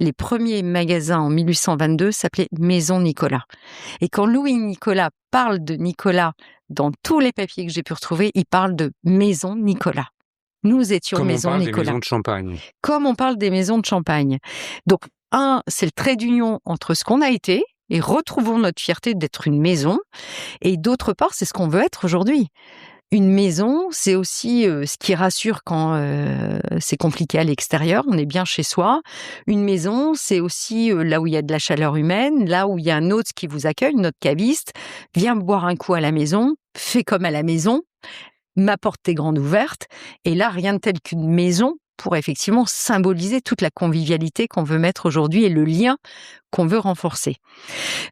les premiers magasins en 1822 s'appelaient Maison Nicolas. Et quand Louis Nicolas parle de Nicolas dans tous les papiers que j'ai pu retrouver, il parle de Maison Nicolas. Nous étions Comme Maison on parle Nicolas. des maisons de champagne. Comme on parle des maisons de champagne. Donc, c'est le trait d'union entre ce qu'on a été et retrouvons notre fierté d'être une maison. Et d'autre part, c'est ce qu'on veut être aujourd'hui. Une maison, c'est aussi ce qui rassure quand c'est compliqué à l'extérieur, on est bien chez soi. Une maison, c'est aussi là où il y a de la chaleur humaine, là où il y a un hôte qui vous accueille, notre caviste, viens boire un coup à la maison, fais comme à la maison, m'apporte tes grandes ouvertes. Et là, rien de tel qu'une maison pour effectivement symboliser toute la convivialité qu'on veut mettre aujourd'hui et le lien qu'on veut renforcer.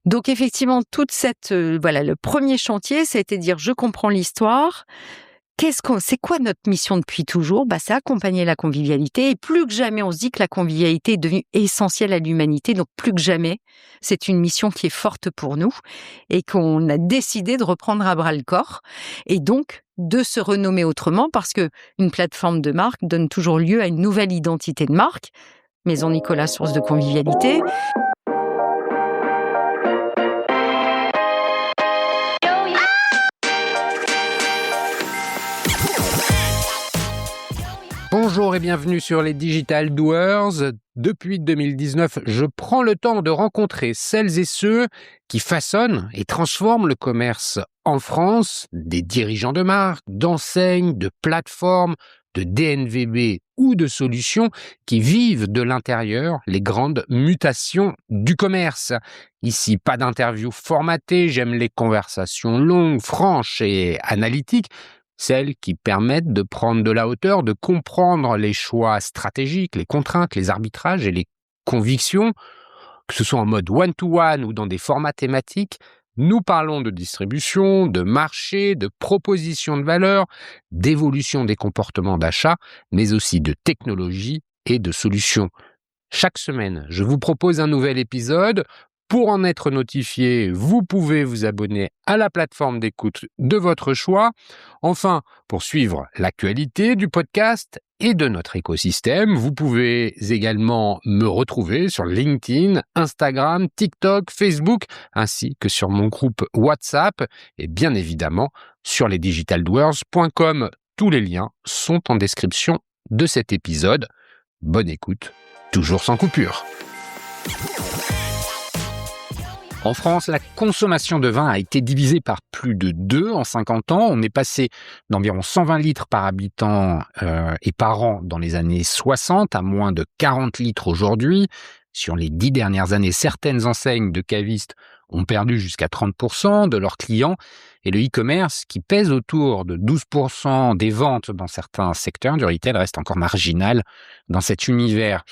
Donc effectivement, toute cette le premier chantier, ça a été de dire je comprends l'histoire. C'est quoi notre mission depuis toujours ? C'est accompagner la convivialité et plus que jamais, on se dit que la convivialité est devenue essentielle à l'humanité. Donc plus que jamais, c'est une mission qui est forte pour nous et qu'on a décidé de reprendre à bras le corps et donc de se renommer autrement parce que une plateforme de marque donne toujours lieu à une nouvelle identité de marque. Maison Nicolas, source de convivialité. Bonjour et bienvenue sur les Digital Doers. Depuis 2019, je prends le temps de rencontrer celles et ceux qui façonnent et transforment le commerce en France, des dirigeants de marques, d'enseignes, de plateformes, de DNVB ou de solutions qui vivent de l'intérieur les grandes mutations du commerce. Ici, pas d'interview formatée, j'aime les conversations longues, franches et analytiques, celles qui permettent de prendre de la hauteur, de comprendre les choix stratégiques, les contraintes, les arbitrages et les convictions, que ce soit en mode one-to-one ou dans des formats thématiques. Nous parlons de distribution, de marché, de proposition de valeur, d'évolution des comportements d'achat, mais aussi de technologie et de solutions. Chaque semaine, je vous propose un nouvel épisode. Pour en être notifié, vous pouvez vous abonner à la plateforme d'écoute de votre choix. Enfin, pour suivre l'actualité du podcast et de notre écosystème, vous pouvez également me retrouver sur LinkedIn, Instagram, TikTok, Facebook, ainsi que sur mon groupe WhatsApp et bien évidemment sur lesdigitaldoers.com. Tous les liens sont en description de cet épisode. Bonne écoute, toujours sans coupure. En France, la consommation de vin a été divisée par plus de 2 en 50 ans. On est passé d'environ 120 litres par habitant et par an dans les années 60 à moins de 40 litres aujourd'hui. Sur les 10 dernières années, certaines enseignes de cavistes ont perdu jusqu'à 30% de leurs clients. Et le e-commerce, qui pèse autour de 12% des ventes dans certains secteurs du retail, reste encore marginal dans cet univers.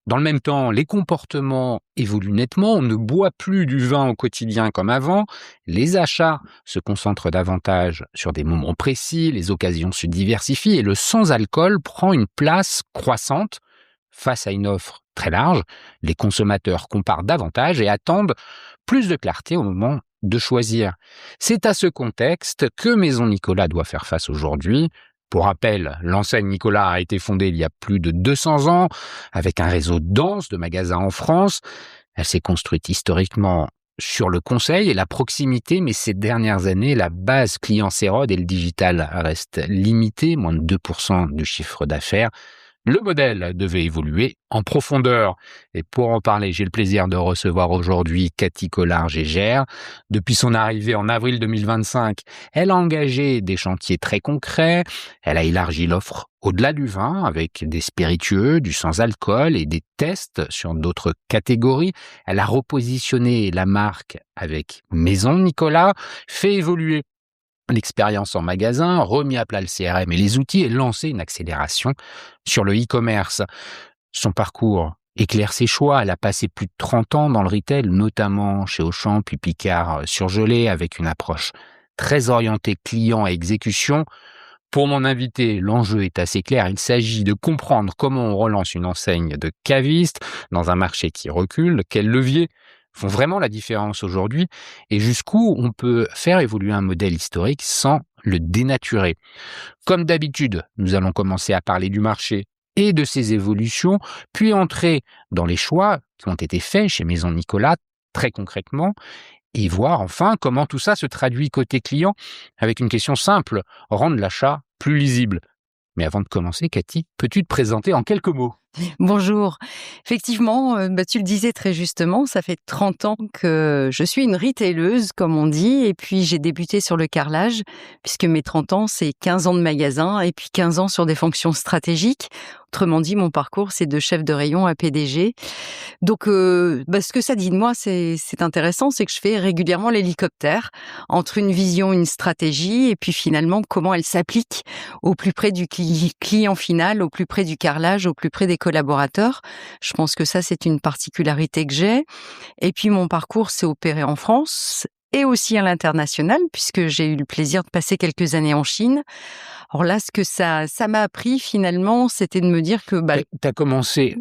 Dans le même temps, les comportements évoluent nettement. On ne boit plus du vin au quotidien comme avant. Les achats se concentrent davantage sur des moments précis, les occasions se diversifient et le sans-alcool prend une place croissante. Face à une offre très large, les consommateurs comparent davantage et attendent plus de clarté au moment de choisir. C'est à ce contexte que Maison Nicolas doit faire face aujourd'hui. Pour rappel, l'enseigne Nicolas a été fondée il y a plus de 200 ans, avec un réseau dense de magasins en France. Elle s'est construite historiquement sur le conseil et la proximité, mais ces dernières années, la base client s'érode et le digital reste limité, moins de 2% du chiffre d'affaires. Le modèle devait évoluer en profondeur. Et pour en parler, j'ai le plaisir de recevoir aujourd'hui Cathy Collard-Gégère. Depuis son arrivée en avril 2025, elle a engagé des chantiers très concrets. Elle a élargi l'offre au-delà du vin avec des spiritueux, du sans-alcool et des tests sur d'autres catégories. Elle a repositionné la marque avec Maison Nicolas, fait évoluer l'expérience en magasin, remis à plat le CRM et les outils et lancé une accélération sur le e-commerce. Son parcours éclaire ses choix. Elle a passé plus de 30 ans dans le retail, notamment chez Auchan puis Picard surgelé, avec une approche très orientée client et exécution. Pour mon invité, l'enjeu est assez clair. Il s'agit de comprendre comment on relance une enseigne de caviste dans un marché qui recule, quels leviers font vraiment la différence aujourd'hui et jusqu'où on peut faire évoluer un modèle historique sans le dénaturer. Comme d'habitude, nous allons commencer à parler du marché et de ses évolutions, puis entrer dans les choix qui ont été faits chez Maison Nicolas, très concrètement, et voir enfin comment tout ça se traduit côté client avec une question simple, rendre l'achat plus lisible. Mais avant de commencer, Cathy, peux-tu te présenter en quelques mots ? Bonjour. Effectivement, tu le disais très justement, ça fait 30 ans que je suis une retaileuse, comme on dit, et puis j'ai débuté sur le carrelage, puisque mes 30 ans, c'est 15 ans de magasin et puis 15 ans sur des fonctions stratégiques. Autrement dit, mon parcours, c'est de chef de rayon à PDG. Donc, ce que ça dit de moi, c'est intéressant, c'est que je fais régulièrement l'hélicoptère entre une vision, une stratégie, et puis finalement, comment elle s'applique au plus près du client final, au plus près du carrelage, au plus près des collaborateurs. Je pense que ça, c'est une particularité que j'ai. Et puis, mon parcours s'est opéré en France et aussi à l'international, puisque j'ai eu le plaisir de passer quelques années en Chine. Alors là, ce que ça m'a appris finalement, c'était de me dire que T'as commencé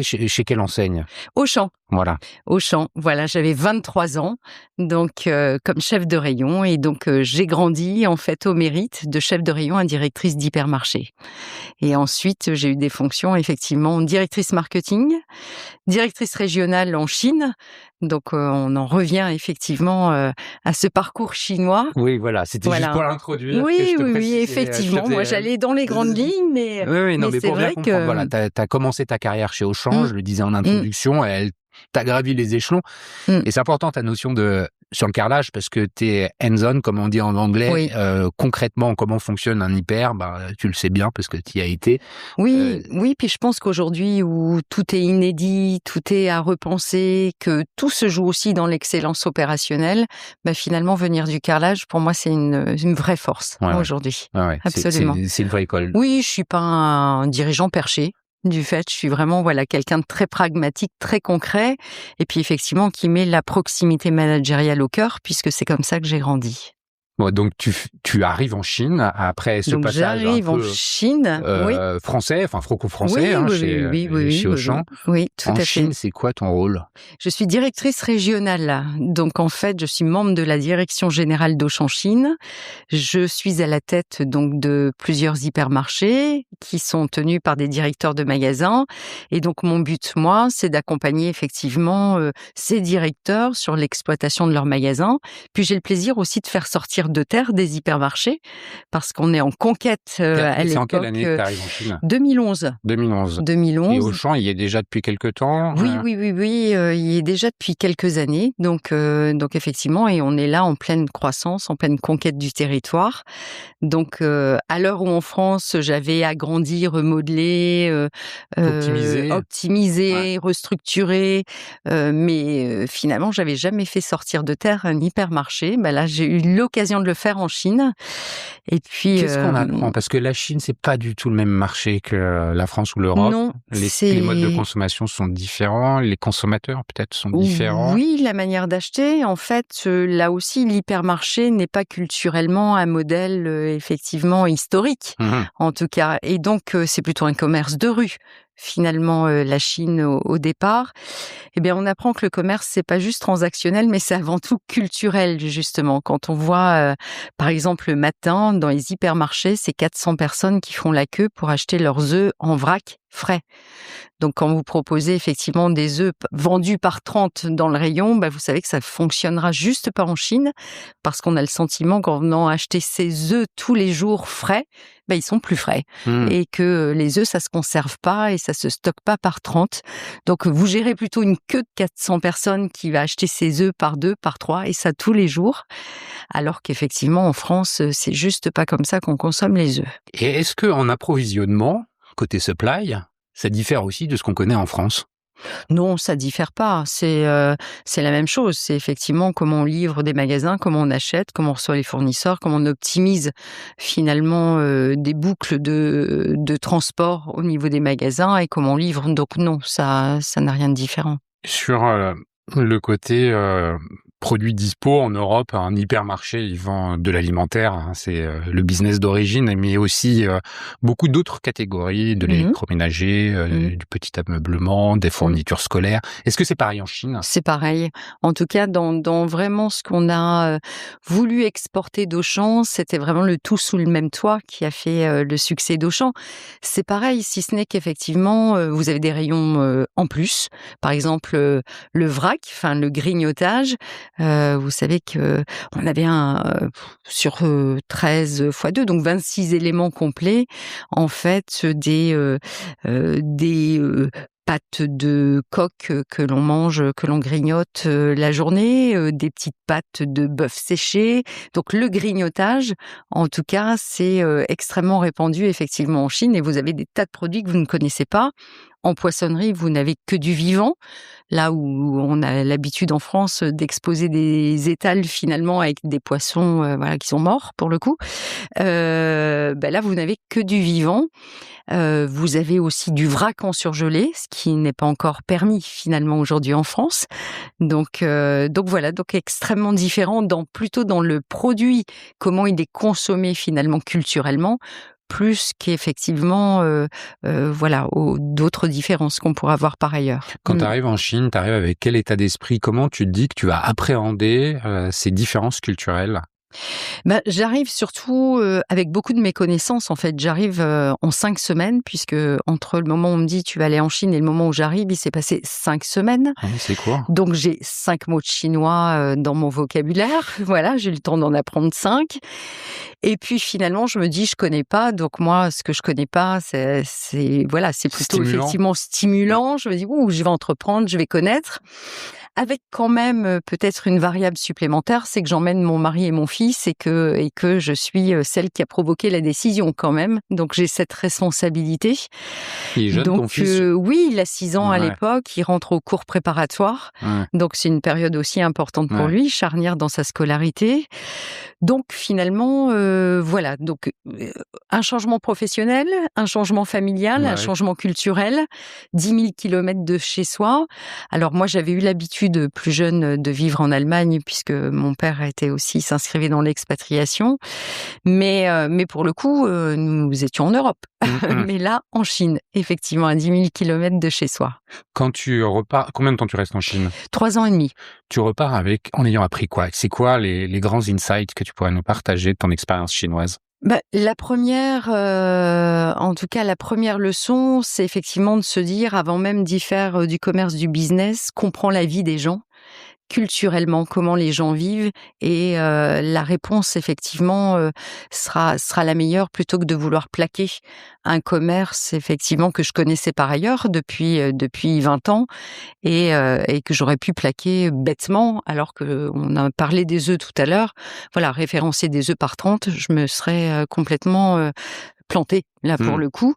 chez quelle enseigne ? Auchan. Voilà. Auchan, voilà, j'avais 23 ans, donc comme chef de rayon, et donc j'ai grandi en fait au mérite de chef de rayon à directrice d'hypermarché. Et ensuite, j'ai eu des fonctions effectivement directrice marketing, directrice régionale en Chine. Donc on en revient effectivement à ce parcours chinois. Oui, voilà, c'était juste pour l'introduire. Oui, effectivement. Moi, j'allais dans les grandes lignes, mais mais c'est pour bien vrai comprendre, que voilà, t'as commencé ta carrière chez Auchan, je le disais en introduction, t'as gravi les échelons. Et c'est important ta notion sur le carrelage parce que t'es hands-on, comme on dit en anglais. Oui. Concrètement, comment fonctionne un hyper, tu le sais bien parce que tu y as été. Oui, puis je pense qu'aujourd'hui où tout est inédit, tout est à repenser, que tout se joue aussi dans l'excellence opérationnelle, finalement venir du carrelage, pour moi, c'est une vraie force aujourd'hui. Ouais. Absolument. C'est une vraie école. Oui, je suis pas un dirigeant perché. Du fait, je suis vraiment quelqu'un de très pragmatique, très concret, et puis effectivement qui met la proximité managériale au cœur, puisque c'est comme ça que j'ai grandi. Bon, donc tu arrives en Chine après ce passage j'arrive un peu en Chine, français, enfin franco-français, chez Auchan. Oui, tout à fait. En Chine, c'est quoi ton rôle ? Je suis directrice régionale. Donc en fait, je suis membre de la direction générale d'Auchan Chine. Je suis à la tête donc de plusieurs hypermarchés qui sont tenus par des directeurs de magasins. Et donc mon but, moi, c'est d'accompagner effectivement ces directeurs sur l'exploitation de leurs magasins. Puis j'ai le plaisir aussi de faire sortir de terre des hypermarchés parce qu'on est en conquête à l'époque. C'est en quelle année que tu arrives en Chine ? 2011. 2011. Et Auchan, il y est déjà depuis quelques temps ? Oui, il y est déjà depuis quelques années. Donc effectivement, et on est là en pleine croissance, en pleine conquête du territoire. Donc à l'heure où en France, j'avais agrandi, remodelé, optimisé, restructuré, mais finalement, j'avais jamais fait sortir de terre un hypermarché. Là, j'ai eu l'occasion de le faire en Chine. Et puis qu'est-ce qu'on apprend ? Parce que la Chine, c'est pas du tout le même marché que la France ou l'Europe. Non, les modes de consommation sont différents, les consommateurs peut-être sont différents. Oui, la manière d'acheter, en fait, là aussi, l'hypermarché n'est pas culturellement un modèle effectivement historique, en tout cas. Et donc, c'est plutôt un commerce de rue. Finalement, la Chine au départ, on apprend que le commerce, c'est pas juste transactionnel, mais c'est avant tout culturel, justement. Quand on voit, par exemple, le matin, dans les hypermarchés, c'est 400 personnes qui font la queue pour acheter leurs œufs en vrac frais. Donc, quand vous proposez effectivement des œufs vendus par 30 dans le rayon, vous savez que ça fonctionnera juste pas en Chine, parce qu'on a le sentiment qu'en venant acheter ces œufs tous les jours frais, ils sont plus frais. Et que les œufs, ça se conserve pas et ça se stocke pas par 30. Donc, vous gérez plutôt une queue de 400 personnes qui va acheter ces œufs par 2, par 3, et ça tous les jours. Alors qu'effectivement, en France, c'est juste pas comme ça qu'on consomme les œufs. Et est-ce qu'en approvisionnement, côté supply, ça diffère aussi de ce qu'on connaît en France ? Non, ça diffère pas. C'est la même chose. C'est effectivement comment on livre des magasins, comment on achète, comment on reçoit les fournisseurs, comment on optimise finalement des boucles de transport au niveau des magasins et comment on livre. Donc non, ça n'a rien de différent. Sur le côté produits dispo en Europe. Un hypermarché, il vend de l'alimentaire, hein, c'est le business d'origine, mais aussi beaucoup d'autres catégories, de l'électroménager, du petit ameublement, des fournitures scolaires. Est-ce que c'est pareil en Chine? C'est pareil. En tout cas, dans vraiment ce qu'on a voulu exporter d'Auchan, c'était vraiment le tout sous le même toit qui a fait le succès d'Auchan. C'est pareil, si ce n'est qu'effectivement, vous avez des rayons en plus. Par exemple, le vrac, enfin le grignotage. Vous savez que on avait sur 13 x 2, donc 26 éléments complets. En fait, des pâtes de coq que l'on mange, que l'on grignote la journée, des petites pâtes de bœuf séché. Donc le grignotage, en tout cas, c'est extrêmement répandu effectivement en Chine, et vous avez des tas de produits que vous ne connaissez pas. En poissonnerie, vous n'avez que du vivant, là où on a l'habitude en France d'exposer des étals finalement avec des poissons voilà, qui sont morts pour le coup. Là, vous n'avez que du vivant. Vous avez aussi du vrac en surgelé, ce qui n'est pas encore permis finalement aujourd'hui en France. Donc voilà, donc extrêmement différent plutôt dans le produit, comment il est consommé finalement culturellement, plus qu'effectivement voilà, d'autres différences qu'on pourrait avoir par ailleurs. Quand tu arrives en Chine, tu arrives avec quel état d'esprit? Comment tu te dis que tu vas appréhender ces différences culturelles? J'arrive surtout avec beaucoup de méconnaissance en fait. J'arrive en 5 semaines, puisque entre le moment où on me dit tu vas aller en Chine et le moment où j'arrive, il s'est passé 5 semaines. Ah oui, c'est court. Donc j'ai 5 mots de chinois dans mon vocabulaire. Voilà, j'ai eu le temps d'en apprendre 5. Et puis finalement, je me dis je connais pas. Donc moi, ce que je connais pas, c'est plutôt effectivement stimulant. Je me dis je vais entreprendre, je vais connaître. Avec quand même peut-être une variable supplémentaire, c'est que j'emmène mon mari et mon fils et que je suis celle qui a provoqué la décision quand même. Donc j'ai cette responsabilité. Il est jeune, ton fils? Oui, il a 6 ans à l'époque, il rentre au cours préparatoire. Ouais. Donc c'est une période aussi importante pour lui, charnière dans sa scolarité. Donc finalement, voilà, donc un changement professionnel, un changement familial, un changement culturel, 10 000 kilomètres de chez soi. Alors moi, j'avais eu l'habitude plus jeune de vivre en Allemagne, puisque mon père s'inscrivait dans l'expatriation. Mais pour le coup, nous étions en Europe. Mais là, en Chine, effectivement, à 10 000 kilomètres de chez soi. Quand tu repars, combien de temps tu restes en Chine? 3 ans et demi. Tu repars en ayant appris quoi? C'est quoi les grands insights que tu pourrais nous partager de ton expérience chinoise? La première, en tout cas, la première leçon, c'est effectivement de se dire, avant même d'y faire du commerce, du business, comprends la vie des gens, culturellement, comment les gens vivent, et la réponse, effectivement, sera la meilleure, plutôt que de vouloir plaquer un commerce, effectivement, que je connaissais par ailleurs depuis 20 ans, et que j'aurais pu plaquer bêtement, alors qu'on a parlé des œufs tout à l'heure. Voilà, référencer des œufs par 30, je me serais complètement plantée, là, pour le coup.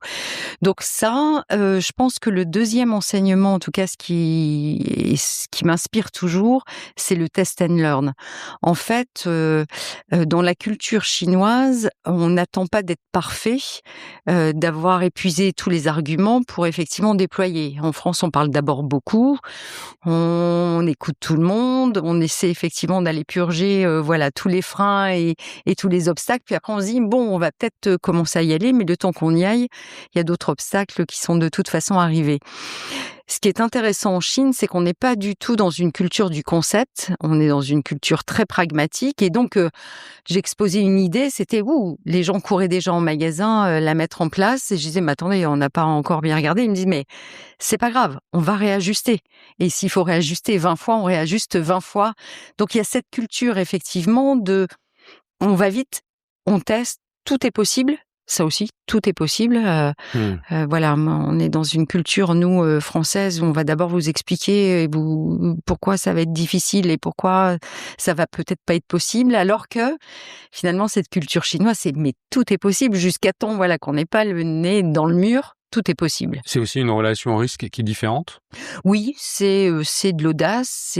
Donc ça, je pense que le deuxième enseignement, en tout cas ce qui m'inspire toujours, c'est le test and learn. En fait, dans la culture chinoise, on n'attend pas d'être parfait, d'avoir épuisé tous les arguments pour effectivement déployer. En France, on parle d'abord beaucoup, on écoute tout le monde, on essaie effectivement d'aller purger voilà, tous les freins et tous les obstacles. Puis après, on se dit, bon, on va peut-être commencer à y aller, mais le temps qu'on y aille, il y a d'autres obstacles qui sont de toute façon arrivés. Ce qui est intéressant en Chine, c'est qu'on n'est pas du tout dans une culture du concept, on est dans une culture très pragmatique. Et donc, j'exposais une idée, c'était les gens couraient déjà en magasin la mettre en place. Et je disais, mais attendez, on n'a pas encore bien regardé. Ils me disent, mais c'est pas grave, on va réajuster. Et s'il faut réajuster 20 fois, on réajuste 20 fois. Donc, il y a cette culture, effectivement, on va vite, on teste, tout est possible. Ça aussi, tout est possible. Voilà, on est dans une culture, nous, française, où on va d'abord vous expliquer pourquoi ça va être difficile et pourquoi ça va peut-être pas être possible, alors que finalement, cette culture chinoise, c'est mais tout est possible jusqu'à temps, voilà, qu'on n'ait pas le nez dans le mur Tout est possible. C'est aussi une relation au risque qui est différente? Oui, c'est de l'audace,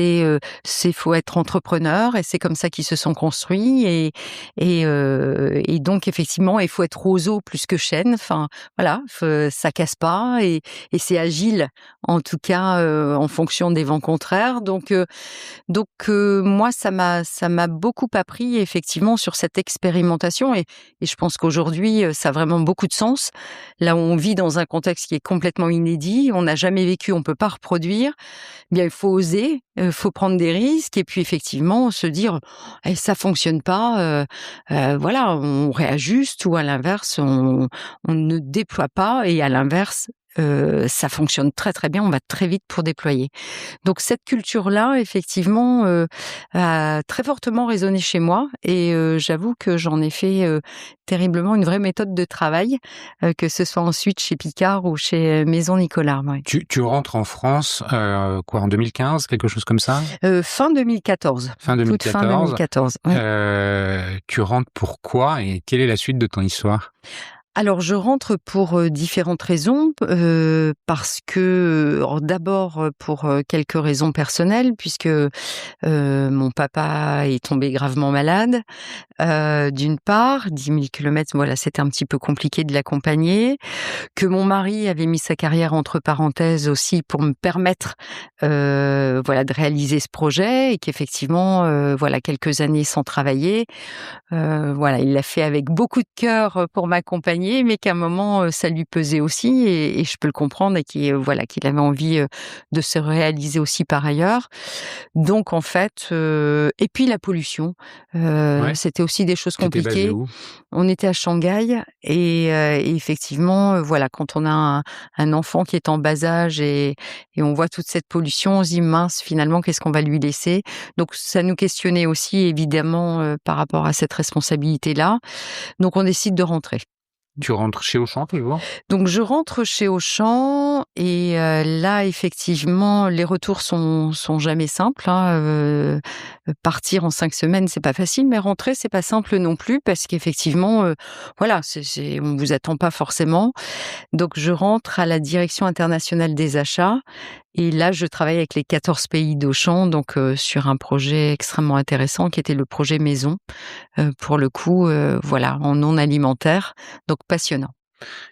faut être entrepreneur et c'est comme ça qu'ils se sont construits et donc effectivement, il faut être roseau plus que chêne. Enfin, voilà, ça casse pas et c'est agile, en tout cas, en fonction des vents contraires. Donc moi, ça m'a beaucoup appris effectivement sur cette expérimentation et je pense qu'aujourd'hui, ça a vraiment beaucoup de sens. Là où on vit dans un contexte qui est complètement inédit, on n'a jamais vécu, on peut pas reproduire. Bien, il faut oser, faut prendre des risques et puis effectivement se dire: «Eh, ça fonctionne pas», voilà, on réajuste ou à l'inverse, on ne déploie pas et à l'inverse, ça fonctionne très, très bien, on va très vite pour déployer. Donc cette culture-là, effectivement, a très fortement résonné chez moi et j'avoue que j'en ai fait, terriblement une vraie méthode de travail, que ce soit ensuite chez Picard ou chez Maison Nicolas, ouais. Tu rentres en France, quoi, en 2015, quelque chose comme ça? Fin 2014, Fin toute fin 2014. 2014, ouais. Tu rentres pourquoi et quelle est la suite de ton histoire? Alors je rentre pour, différentes raisons, parce que, alors d'abord, pour, quelques raisons personnelles puisque, mon papa est tombé gravement malade. D'une part, 10 000 kilomètres, voilà, c'était un petit peu compliqué de l'accompagner. Que mon mari avait mis sa carrière entre parenthèses aussi pour me permettre, voilà, de réaliser ce projet et qu'effectivement, voilà, quelques années sans travailler, voilà, il l'a fait avec beaucoup de cœur, pour m'accompagner, mais qu'à un moment, ça lui pesait aussi et je peux le comprendre et voilà, qu'il avait envie, de se réaliser aussi par ailleurs. Donc en fait, et puis la pollution, Ouais, c'était aussi des choses tu étais basée compliquées. où? On était à Shanghai et effectivement, voilà, quand on a un enfant qui est en bas âge et on voit toute cette pollution, on se dit: «Mince, finalement, qu'est-ce qu'on va lui laisser?» Donc ça nous questionnait aussi évidemment, par rapport à cette responsabilité-là. Donc on décide de rentrer. Tu rentres chez Auchan toujours? Donc je rentre chez Auchan et là effectivement les retours sont jamais simples, hein, partir en 5 semaines, c'est pas facile, mais rentrer, c'est pas simple non plus parce qu'effectivement, voilà, on vous attend pas forcément. Donc je rentre à la direction internationale des achats et là je travaille avec les 14 pays d'Auchan donc sur un projet extrêmement intéressant qui était le projet maison, pour le coup, voilà, en non alimentaire, donc passionnant.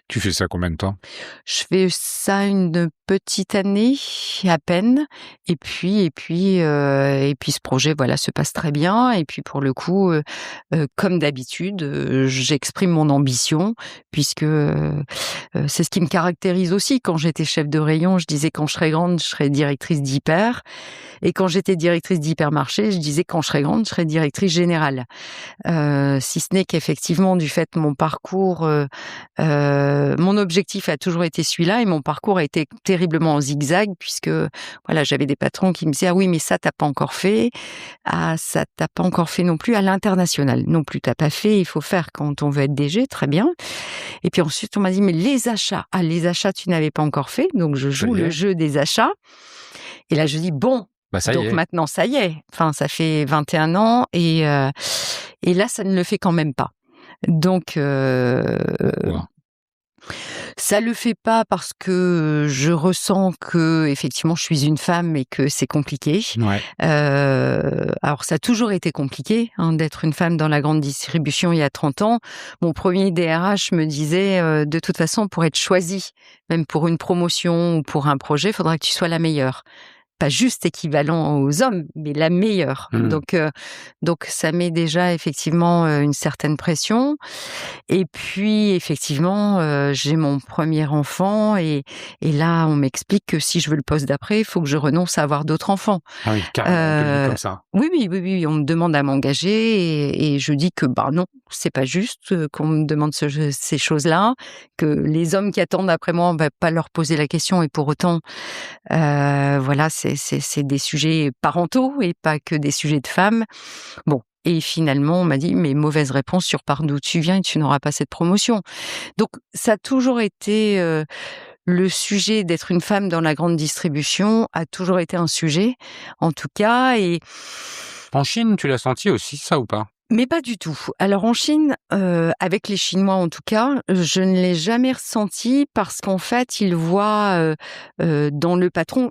Tu fais ça combien de temps? Je fais ça une petite année à peine et puis ce projet, voilà, se passe très bien et puis pour le coup, comme d'habitude, j'exprime mon ambition puisque, c'est ce qui me caractérise aussi. Quand j'étais chef de rayon, je disais: «Quand je serai grande, je serai directrice d'hyper» et quand j'étais directrice d'hypermarché, je disais: «Quand je serai grande, je serai directrice générale». Si ce n'est qu'effectivement du fait de mon parcours, mon objectif a toujours été celui-là et mon parcours a été terriblement en zigzag puisque, voilà, j'avais des patrons qui me disaient: «Ah oui, mais ça tu pas encore fait. Ah ça tu pas encore fait non plus à l'international. Non plus, tu pas fait, il faut faire quand on veut être DG, très bien». Et puis ensuite on m'a dit: «Mais les achats, ah les achats tu n'avais pas encore fait». Donc je Ça joue y le est, jeu des achats et là je dis: «Bon, bah, ça y donc est. maintenant ça y est». Enfin ça fait 21 ans et là ça ne le fait quand même pas. Donc Pourquoi? ça le fait pas parce que je ressens que effectivement je suis une femme et que c'est compliqué. Ouais. Alors ça a toujours été compliqué, hein, d'être une femme dans la grande distribution il y a 30 ans. Mon premier DRH me disait, «De toute façon pour être choisie, même pour une promotion ou pour un projet, il faudra que tu sois la meilleure». Pas juste équivalent aux hommes, mais la meilleure. Mmh. Donc ça met déjà effectivement, une certaine pression et puis effectivement, j'ai mon premier enfant et là, on m'explique que si je veux le poste d'après, il faut que je renonce à avoir d'autres enfants. Ah oui, carrément, on te le dit Heu, comme ça. oui, oui, oui, oui, on me demande à m'engager et je dis que, bah, non, c'est pas juste, qu'on me demande ces choses-là, que les hommes qui attendent après moi, on va pas leur poser la question et pour autant, voilà, c'est des sujets parentaux et pas que des sujets de femmes. Bon et finalement, on m'a dit: «Mais mauvaise réponse sur par d'où tu viens et tu n'auras pas cette promotion». Donc ça a toujours été, le sujet d'être une femme dans la grande distribution a toujours été un sujet, en tout cas et En Chine, tu l'as senti aussi ça ou pas? Mais pas du tout. Alors en Chine, avec les Chinois en tout cas, je ne l'ai jamais ressenti parce qu'en fait, ils voient, dans le patron.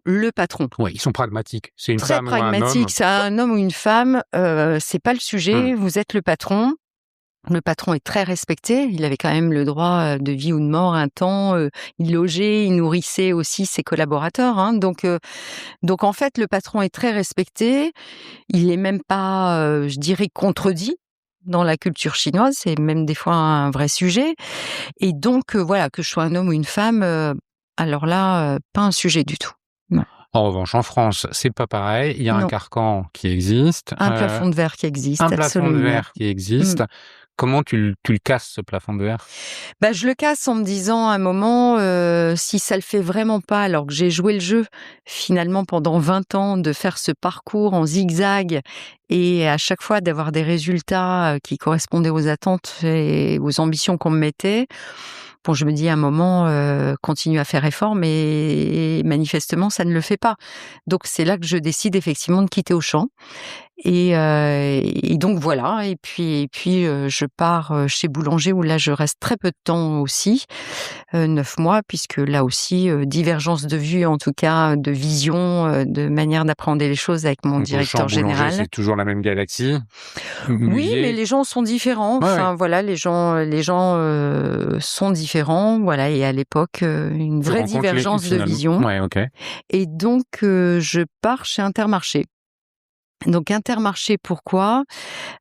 Oui, ils sont pragmatiques. C'est une Très femme ou un homme. pragmatique, c'est un homme ou une femme, c'est pas le sujet, vous êtes le patron. Le patron est très respecté. Il avait quand même le droit de vie ou de mort un temps. Il logeait, il nourrissait aussi ses collaborateurs. Hein. Donc en fait, le patron est très respecté. Il est même pas, je dirais, contredit dans la culture chinoise. C'est même des fois un vrai sujet. Et donc voilà, que je sois un homme ou une femme, alors là, pas un sujet du tout. Non. En revanche, en France, c'est pas pareil. Il y a un Non. carcan qui existe. Un plafond de verre qui existe, Un plafond de absolument. verre qui existe. Comment tu le casses, ce plafond de verre? Bah, je le casse en me disant à un moment, si ça le fait vraiment pas, alors que j'ai joué le jeu finalement pendant 20 ans, de faire ce parcours en zigzag et à chaque fois d'avoir des résultats qui correspondaient aux attentes et aux ambitions qu'on me mettait. Bon, je me dis à un moment, continue à faire effort, mais manifestement, ça ne le fait pas. Donc c'est là que je décide effectivement de quitter Auchan. Et donc voilà. Et puis, je pars chez Boulanger où là, je reste très peu de temps aussi, 9 mois, puisque là aussi, divergence de vue, en tout cas, de vision, de manière d'appréhender les choses avec mon Donc, directeur Auchan, Boulanger, général. c'est toujours la même galaxie. Oui, Musée. mais les gens sont différents. Ouais, Enfin voilà, les gens sont différents. Voilà, et à l'époque, une Tu vraie rencontres divergence de finalement. vision. Ouais, ok. Et donc, je pars chez Intermarché. Donc Intermarché, pourquoi?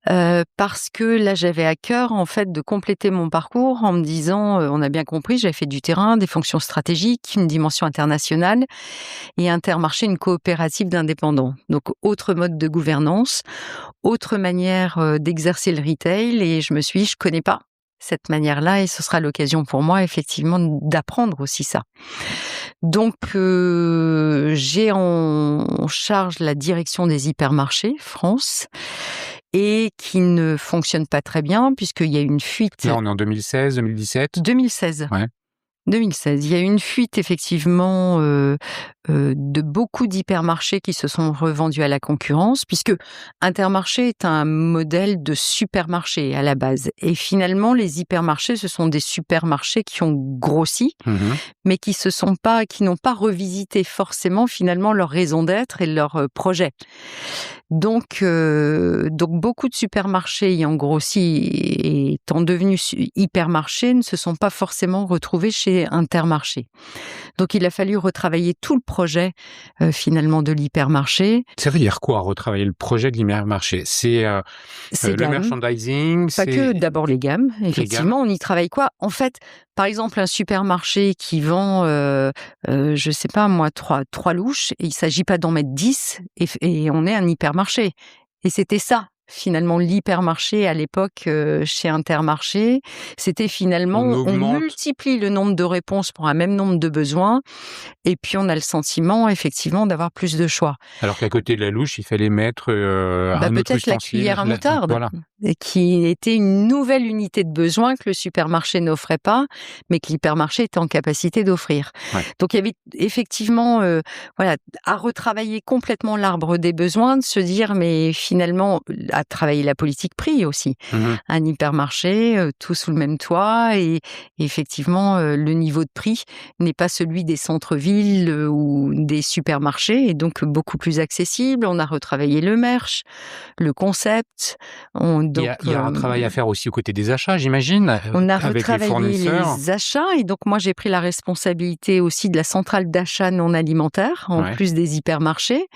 Parce que là, j'avais à cœur, en fait, de compléter mon parcours en me disant, on a bien compris, j'avais fait du terrain, des fonctions stratégiques, une dimension internationale, et Intermarché, une coopérative d'indépendants. Donc, autre mode de gouvernance, autre manière d'exercer le retail, et je me suis dit, je connais pas cette manière-là, et ce sera l'occasion pour moi, effectivement, d'apprendre aussi ça. Donc, j'ai en charge la direction des hypermarchés France et qui ne fonctionne pas très bien puisqu'il y a une fuite. Là, on est en 2016, 2017. 2016. Ouais. 2016. Il y a eu une fuite effectivement de beaucoup d'hypermarchés qui se sont revendus à la concurrence, puisque Intermarché est un modèle de supermarché à la base. Et finalement, les hypermarchés, ce sont des supermarchés qui ont grossi, mais qui n'ont pas revisité forcément finalement leur raison d'être et leur projet. Donc beaucoup de supermarchés ayant grossi et étant devenus hypermarchés ne se sont pas forcément retrouvés chez Intermarché. Donc il a fallu retravailler tout le projet finalement de l'hypermarché. Ça veut dire quoi, retravailler le projet de l'hypermarché? C'est le gammes. merchandising. Pas que, d'abord les gammes. Effectivement, on y travaille quoi? En fait, par exemple, un supermarché qui vend, je sais pas moi, trois louches, et il s'agit pas d'en mettre 10 et on est un hypermarché. Et c'était ça, finalement, l'hypermarché à l'époque chez Intermarché. C'était finalement, on multiplie le nombre de réponses pour un même nombre de besoins, et puis on a le sentiment, effectivement, d'avoir plus de choix. Alors qu'à côté de la louche, il fallait mettre un autre peut-être ustensile. la cuillère à moutarde, Voilà. qui était une nouvelle unité de besoin que le supermarché n'offrait pas, mais que l'hypermarché était en capacité d'offrir. Ouais. Donc il y avait effectivement à retravailler complètement l'arbre des besoins, de se dire, mais finalement, à travailler la politique prix aussi. Un hypermarché, tout sous le même toit, et effectivement, le niveau de prix n'est pas celui des centres-villes ou des supermarchés, et donc beaucoup plus accessible. On a retravaillé le merch, le concept. Il y a un travail à faire aussi aux côtés des achats, j'imagine. On a avec retravaillé les achats, et donc moi j'ai pris la responsabilité aussi de la centrale d'achat non alimentaire, en plus des hypermarchés,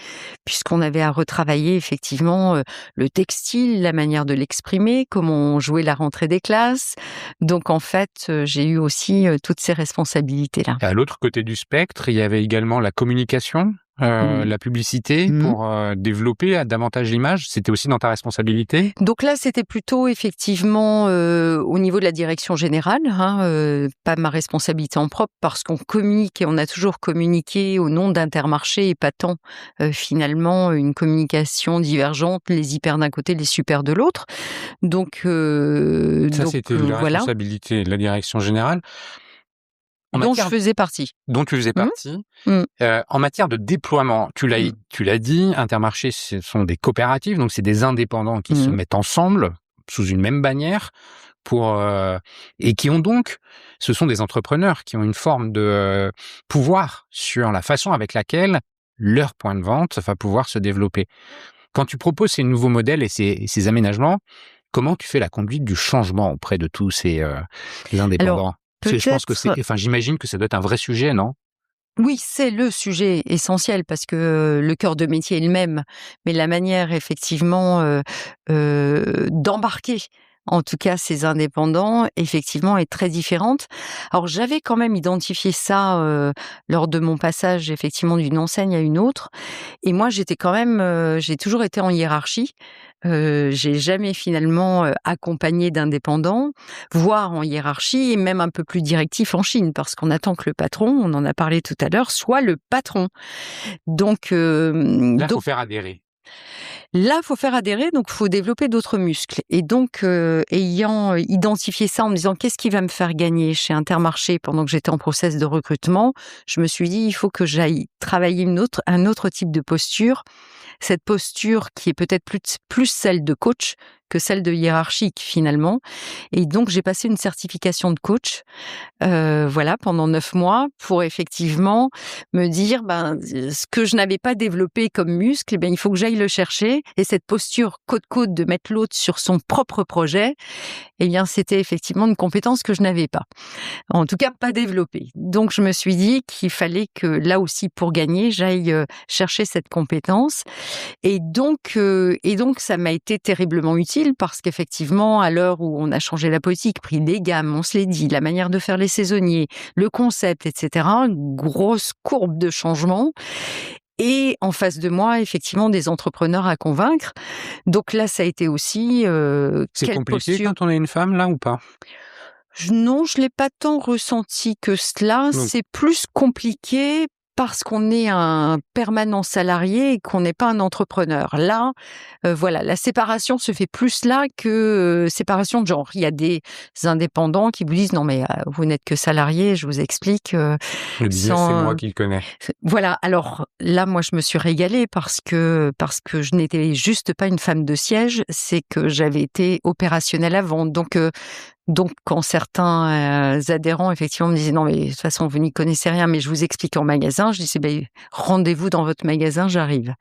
puisqu'on avait à retravailler effectivement le textile, la manière de l'exprimer, comment on jouait la rentrée des classes. Donc en fait, j'ai eu aussi toutes ces responsabilités-là. À l'autre côté du spectre, il y avait également la communication. La publicité pour développer davantage l'image, c'était aussi dans ta responsabilité? Donc là, c'était plutôt effectivement au niveau de la direction générale, pas ma responsabilité en propre, parce qu'on communique et on a toujours communiqué au nom d'Intermarché, et pas tant finalement une communication divergente, les hyper d'un côté, les super de l'autre. Donc c'était la responsabilité de la direction générale. Dont je faisais partie. Dont tu faisais partie. En matière de déploiement, tu l'as dit, Intermarché, ce sont des coopératives, donc c'est des indépendants qui se mettent ensemble sous une même bannière et qui ont donc, ce sont des entrepreneurs qui ont une forme de pouvoir sur la façon avec laquelle leur point de vente va pouvoir se développer. Quand tu proposes ces nouveaux modèles et ces aménagements, comment tu fais la conduite du changement auprès de tous ces indépendants? Alors, Parce que je pense que peut-être, j'imagine que ça doit être un vrai sujet, non? oui, c'est le sujet essentiel parce que le cœur de métier est le même, mais la manière effectivement, d'embarquer, en tout cas ces indépendants, effectivement est très différente. Alors j'avais quand même identifié ça, lors de mon passage effectivement d'une enseigne à une autre et moi j'étais quand même, j'ai toujours été en hiérarchie. J'ai jamais finalement, accompagné d'indépendants, voire en hiérarchie et même un peu plus directif en Chine, parce qu'on attend que le patron, on en a parlé tout à l'heure, soit le patron. Donc, Là, faut faire adhérer. là, faut faire adhérer, donc faut développer d'autres muscles. Et donc, ayant identifié ça en me disant: «Qu'est-ce qui va me faire gagner chez Intermarché?» pendant que j'étais en process de recrutement, je me suis dit: «Il faut que j'aille travailler un autre type de posture». Cette posture qui est peut-être plus celle de coach que celle de hiérarchique finalement. Et donc j'ai passé une certification de coach, voilà, pendant 9 mois pour effectivement me dire, ben, ce que je n'avais pas développé comme muscle, eh bien, il faut que j'aille le chercher. Et cette posture côte-côte de mettre l'autre sur son propre projet, eh bien, c'était effectivement une compétence que je n'avais pas. En tout cas, pas développée. Donc je me suis dit qu'il fallait que là aussi, pour gagner, j'aille, chercher cette compétence. Et donc ça m'a été terriblement utile parce qu'effectivement, à l'heure où on a changé la politique, pris les gammes, on se l'est dit, la manière de faire les saisonniers, le concept, et cetera, grosse courbe de changement. Et en face de moi, effectivement, des entrepreneurs à convaincre. Donc là, ça a été aussi, C'est quelle compliqué posture. quand on est une femme, là, ou pas? Non, je l'ai pas tant ressenti que cela. Donc, C'est plus compliqué parce qu'on est un permanent salarié et qu'on n'est pas un entrepreneur. Là, voilà, la séparation se fait plus là que, séparation de genre. Il y a des indépendants qui vous disent: «Non mais, vous n'êtes que salarié, je vous explique, le business, c'est moi sans». qui le connais. Voilà, alors là, moi, je me suis régalée parce que je n'étais juste pas une femme de siège, c'est que j'avais été opérationnelle avant. Donc quand certains, adhérents effectivement me disaient: «Non mais de toute façon vous n'y connaissez rien, mais je vous explique en magasin», je disais: «Beh, rendez-vous dans votre magasin, j'arrive».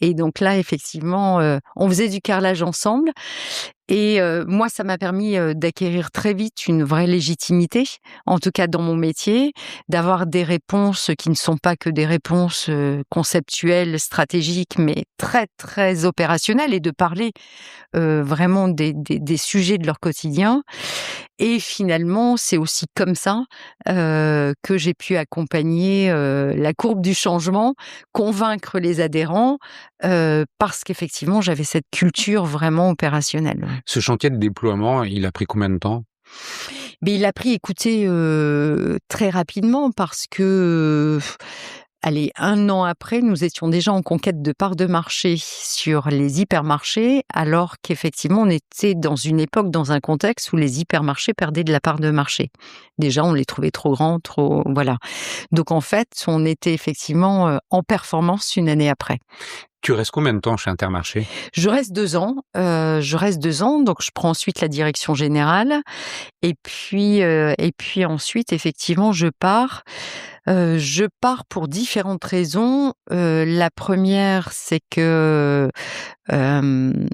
Et donc là effectivement, on faisait du carrelage ensemble. Et moi, ça m'a permis, d'acquérir très vite une vraie légitimité, en tout cas dans mon métier, d'avoir des réponses qui ne sont pas que des réponses, conceptuelles, stratégiques, mais très, très opérationnelles et de parler, vraiment des sujets de leur quotidien. Et finalement, c'est aussi comme ça, que j'ai pu accompagner, la courbe du changement, convaincre les adhérents, parce qu'effectivement, j'avais cette culture vraiment opérationnelle. Ce chantier de déploiement, il a pris combien de temps? Mais il a pris, écoutez, très rapidement parce que, allez, 1 an après, nous étions déjà en conquête de parts de marché sur les hypermarchés, alors qu'effectivement, on était dans une époque, dans un contexte où les hypermarchés perdaient de la part de marché. Déjà, on les trouvait trop grands, trop voilà. Donc en fait, on était effectivement, en performance 1 année après. Tu restes combien de temps chez Intermarché? Je reste 2 ans, donc je prends ensuite la direction générale et puis ensuite effectivement je pars. Je pars pour différentes raisons. La première, c'est que, hem,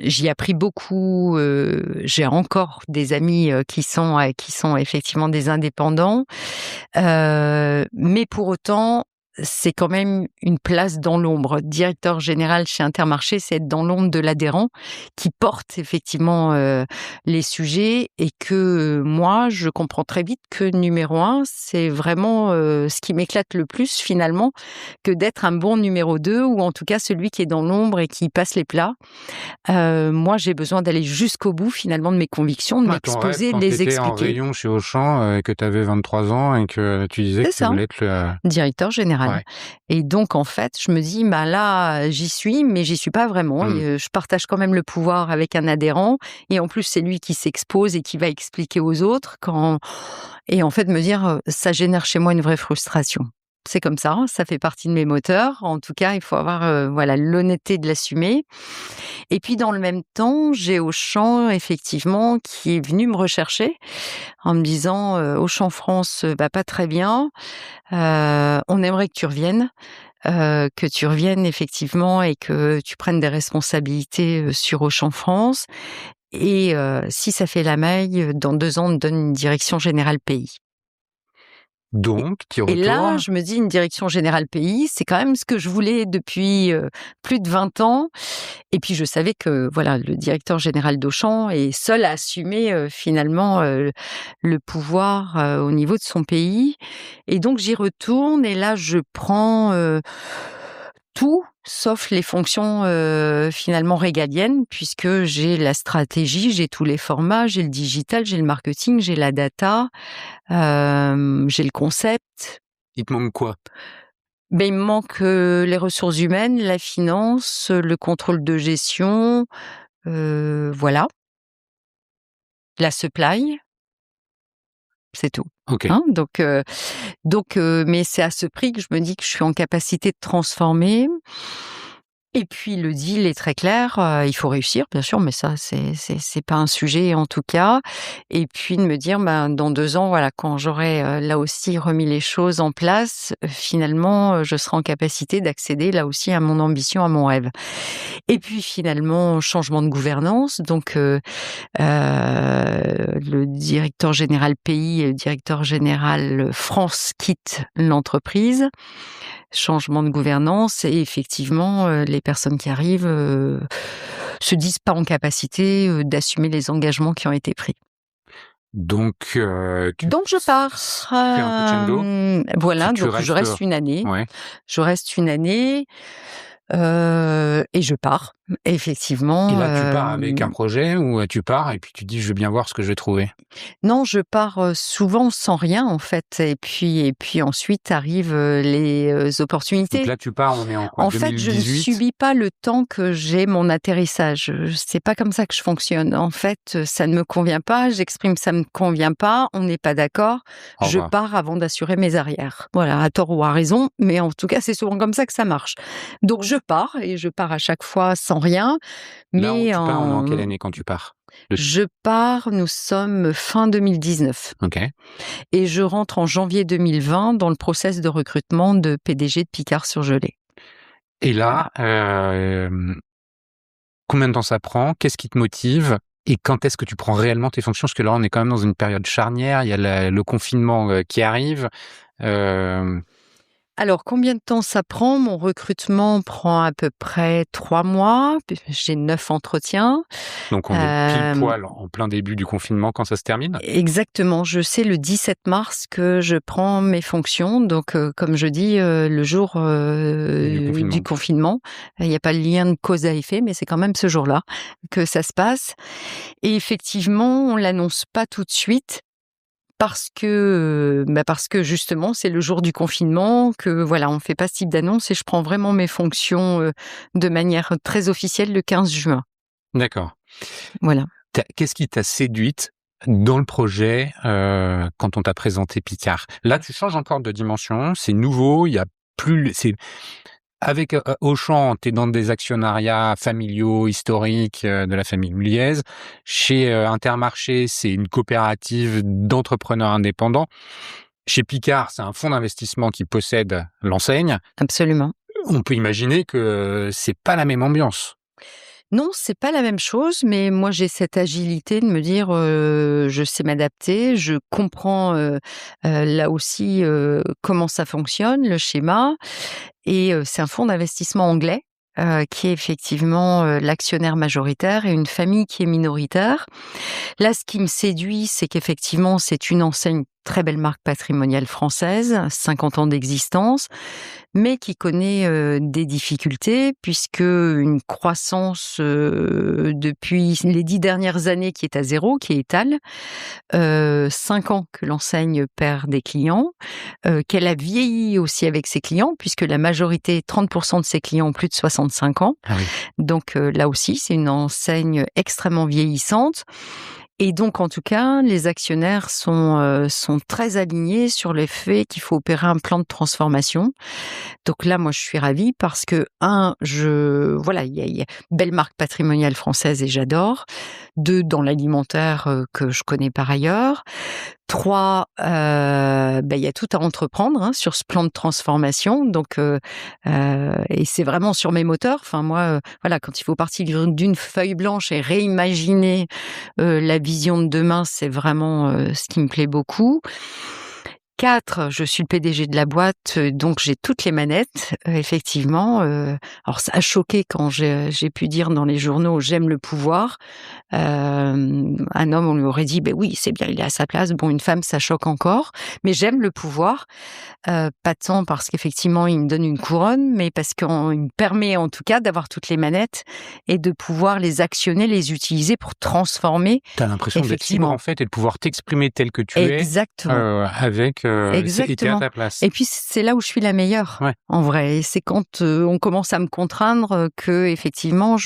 j'y ai appris beaucoup, j'ai encore des amis, qui sont effectivement des indépendants. Mais pour autant, c'est quand même une place dans l'ombre. Directeur général chez Intermarché, c'est être dans l'ombre de l'adhérent qui porte effectivement, les sujets et que, moi, je comprends très vite que numéro 1, c'est vraiment, ce qui m'éclate le plus finalement, que d'être un bon numéro 2 ou en tout cas celui qui est dans l'ombre et qui passe les plats. Moi, j'ai besoin d'aller jusqu'au bout finalement de mes convictions, de Ouais, ton rêve m'exposer, de quand tu les étais en expliquer. rayon chez Auchan, et que tu avais 23 ans et que tu disais C'est que tu ça. voulais être le Directeur général. ouais. Et donc en fait, je me dis: «Bah là, j'y suis, mais j'y suis pas vraiment». Mmh. Et je partage quand même le pouvoir avec un adhérent et en plus, c'est lui qui s'expose et qui va expliquer aux autres quand et en fait, me dire, ça génère chez moi une vraie frustration. c'est comme ça fait partie de mes moteurs. En tout cas, il faut avoir l'honnêteté de l'assumer. Et puis dans le même temps, j'ai Auchan effectivement qui est venu me rechercher en me disant Auchan France va pas très bien, on aimerait que tu reviennes. Effectivement et que tu prennes des responsabilités sur Auchan France. Et si ça fait la maille, dans 2 ans, on te donne une direction générale pays. Donc, tu Et là, retournes. je me dis une direction générale pays, c'est quand même ce que je voulais depuis plus de 20 ans. Et puis je savais que le directeur général d'Auchan est seul à assumer finalement le pouvoir au niveau de son pays. Et donc j'y retourne et là je prends tout sauf les fonctions finalement régaliennes, puisque j'ai la stratégie, j'ai tous les formats, j'ai le digital, j'ai le marketing, j'ai la data, j'ai le concept. Il te manque quoi? Il me manque les ressources humaines, la finance, le contrôle de gestion, voilà. La supply, c'est tout. Ok. Hein, mais c'est à ce prix que je me dis que je suis en capacité de transformer. Et puis le deal est très clair, il faut réussir bien sûr, mais ça c'est pas un sujet en tout cas. Et puis de me dire, dans 2 ans, quand j'aurai là aussi remis les choses en place, finalement, je serai en capacité d'accéder là aussi à mon ambition, à mon rêve. Et puis finalement, changement de gouvernance, donc le directeur général pays et le directeur général France quittent l'entreprise. Changement de gouvernance et effectivement, les personnes qui arrivent se disent pas en capacité d'assumer les engagements qui ont été pris. Donc, Donc je pars. tu fais un crescendo. Tu Donc je reste une année. Ouais. Je reste une année et je pars. Effectivement. Et là, tu pars avec un projet ou tu pars et puis tu dis je veux bien voir ce que je vais trouver. Non, je pars souvent sans rien en fait. Et puis ensuite arrivent les opportunités. Donc là, tu pars, on est en quoi? En fait, je ne 2018? subis pas le temps que j'ai mon atterrissage. C'est pas comme ça que je fonctionne. En fait, ça ne me convient pas. J'exprime ça me convient pas. On n'est pas d'accord. Au Je revoir. pars avant d'assurer mes arrières. Voilà, à tort ou à raison, mais en tout cas, c'est souvent comme ça que ça marche. Donc je pars et je pars à chaque fois sans rien. Là où Mais tu pars, on est en quelle année quand tu pars? je pars, nous sommes fin 2019. Ok. Et je rentre en janvier 2020 dans le process de recrutement de PDG de Picard Surgelés. Et là, combien de temps ça prend? Qu'est-ce qui te motive? Et quand est-ce que tu prends réellement tes fonctions? Parce que là, on est quand même dans une période charnière. Il y a le confinement qui arrive. Alors, combien de temps ça prend? Mon recrutement prend à peu près 3 mois. J'ai 9 entretiens. Donc, on est pile poil en plein début du confinement quand ça se termine. Exactement. Je sais le 17 mars que je prends mes fonctions. Donc, comme je dis, le jour du confinement. Il n'y a pas le lien de cause à effet, mais c'est quand même ce jour-là que ça se passe. Et effectivement, on l'annonce pas tout de suite. Parce que justement, c'est le jour du confinement, que on fait pas ce type d'annonce et je prends vraiment mes fonctions de manière très officielle le 15 juin. D'accord. Voilà. Qu'est-ce qui t'a séduite dans le projet quand on t'a présenté Picard? Là, tu changes encore de dimension, c'est nouveau, il y a plus... Avec Auchan, tu es dans des actionnariats familiaux, historiques de la famille Muliez. Chez Intermarché, c'est une coopérative d'entrepreneurs indépendants. Chez Picard, c'est un fonds d'investissement qui possède l'enseigne. Absolument. On peut imaginer que c'est pas la même ambiance. Non, c'est pas la même chose, mais moi j'ai cette agilité de me dire je sais m'adapter, je comprends là aussi comment ça fonctionne, le schéma. Et c'est un fonds d'investissement anglais qui est effectivement l'actionnaire majoritaire et une famille qui est minoritaire. Là, ce qui me séduit, c'est qu'effectivement, c'est une enseigne très belle marque patrimoniale française, 50 ans d'existence, mais qui connaît des difficultés puisque une croissance depuis les 10 dernières années qui est à 0, qui est étale, 5 ans que l'enseigne perd des clients, qu'elle a vieilli aussi avec ses clients puisque la majorité, 30% de ses clients ont plus de 65 ans. Ah oui. Donc là aussi, c'est une enseigne extrêmement vieillissante. Et donc, en tout cas, les actionnaires sont très alignés sur le fait qu'il faut opérer un plan de transformation. Donc là, moi, je suis ravie parce que, voilà, il y a belle marque patrimoniale française et j'adore. 2, dans l'alimentaire, que je connais par ailleurs. 3, il y a tout à entreprendre, hein, sur ce plan de transformation. Donc, et c'est vraiment sur mes moteurs. Enfin, moi, voilà, quand il faut partir d'une feuille blanche et réimaginer la vision de demain, c'est vraiment ce qui me plaît beaucoup. 4, je suis le PDG de la boîte, donc j'ai toutes les manettes, effectivement. Alors ça a choqué quand j'ai pu dire dans les journaux: «J'aime le pouvoir». Un homme, on lui aurait dit: «Beh oui, c'est bien, il est à sa place». Bon, une femme, ça choque encore, mais j'aime le pouvoir. Pas tant parce qu'effectivement, il me donne une couronne, mais parce qu'il me permet en tout cas d'avoir toutes les manettes et de pouvoir les actionner, les utiliser pour transformer. Tu as l'impression d'être libre, Effectivement. en fait, et de pouvoir t'exprimer tel que tu es, Exactement. avec, et tu à Exactement. ta place. Et puis c'est là où je suis la meilleure, Ouais. en vrai. Et c'est quand on commence à me contraindre que effectivement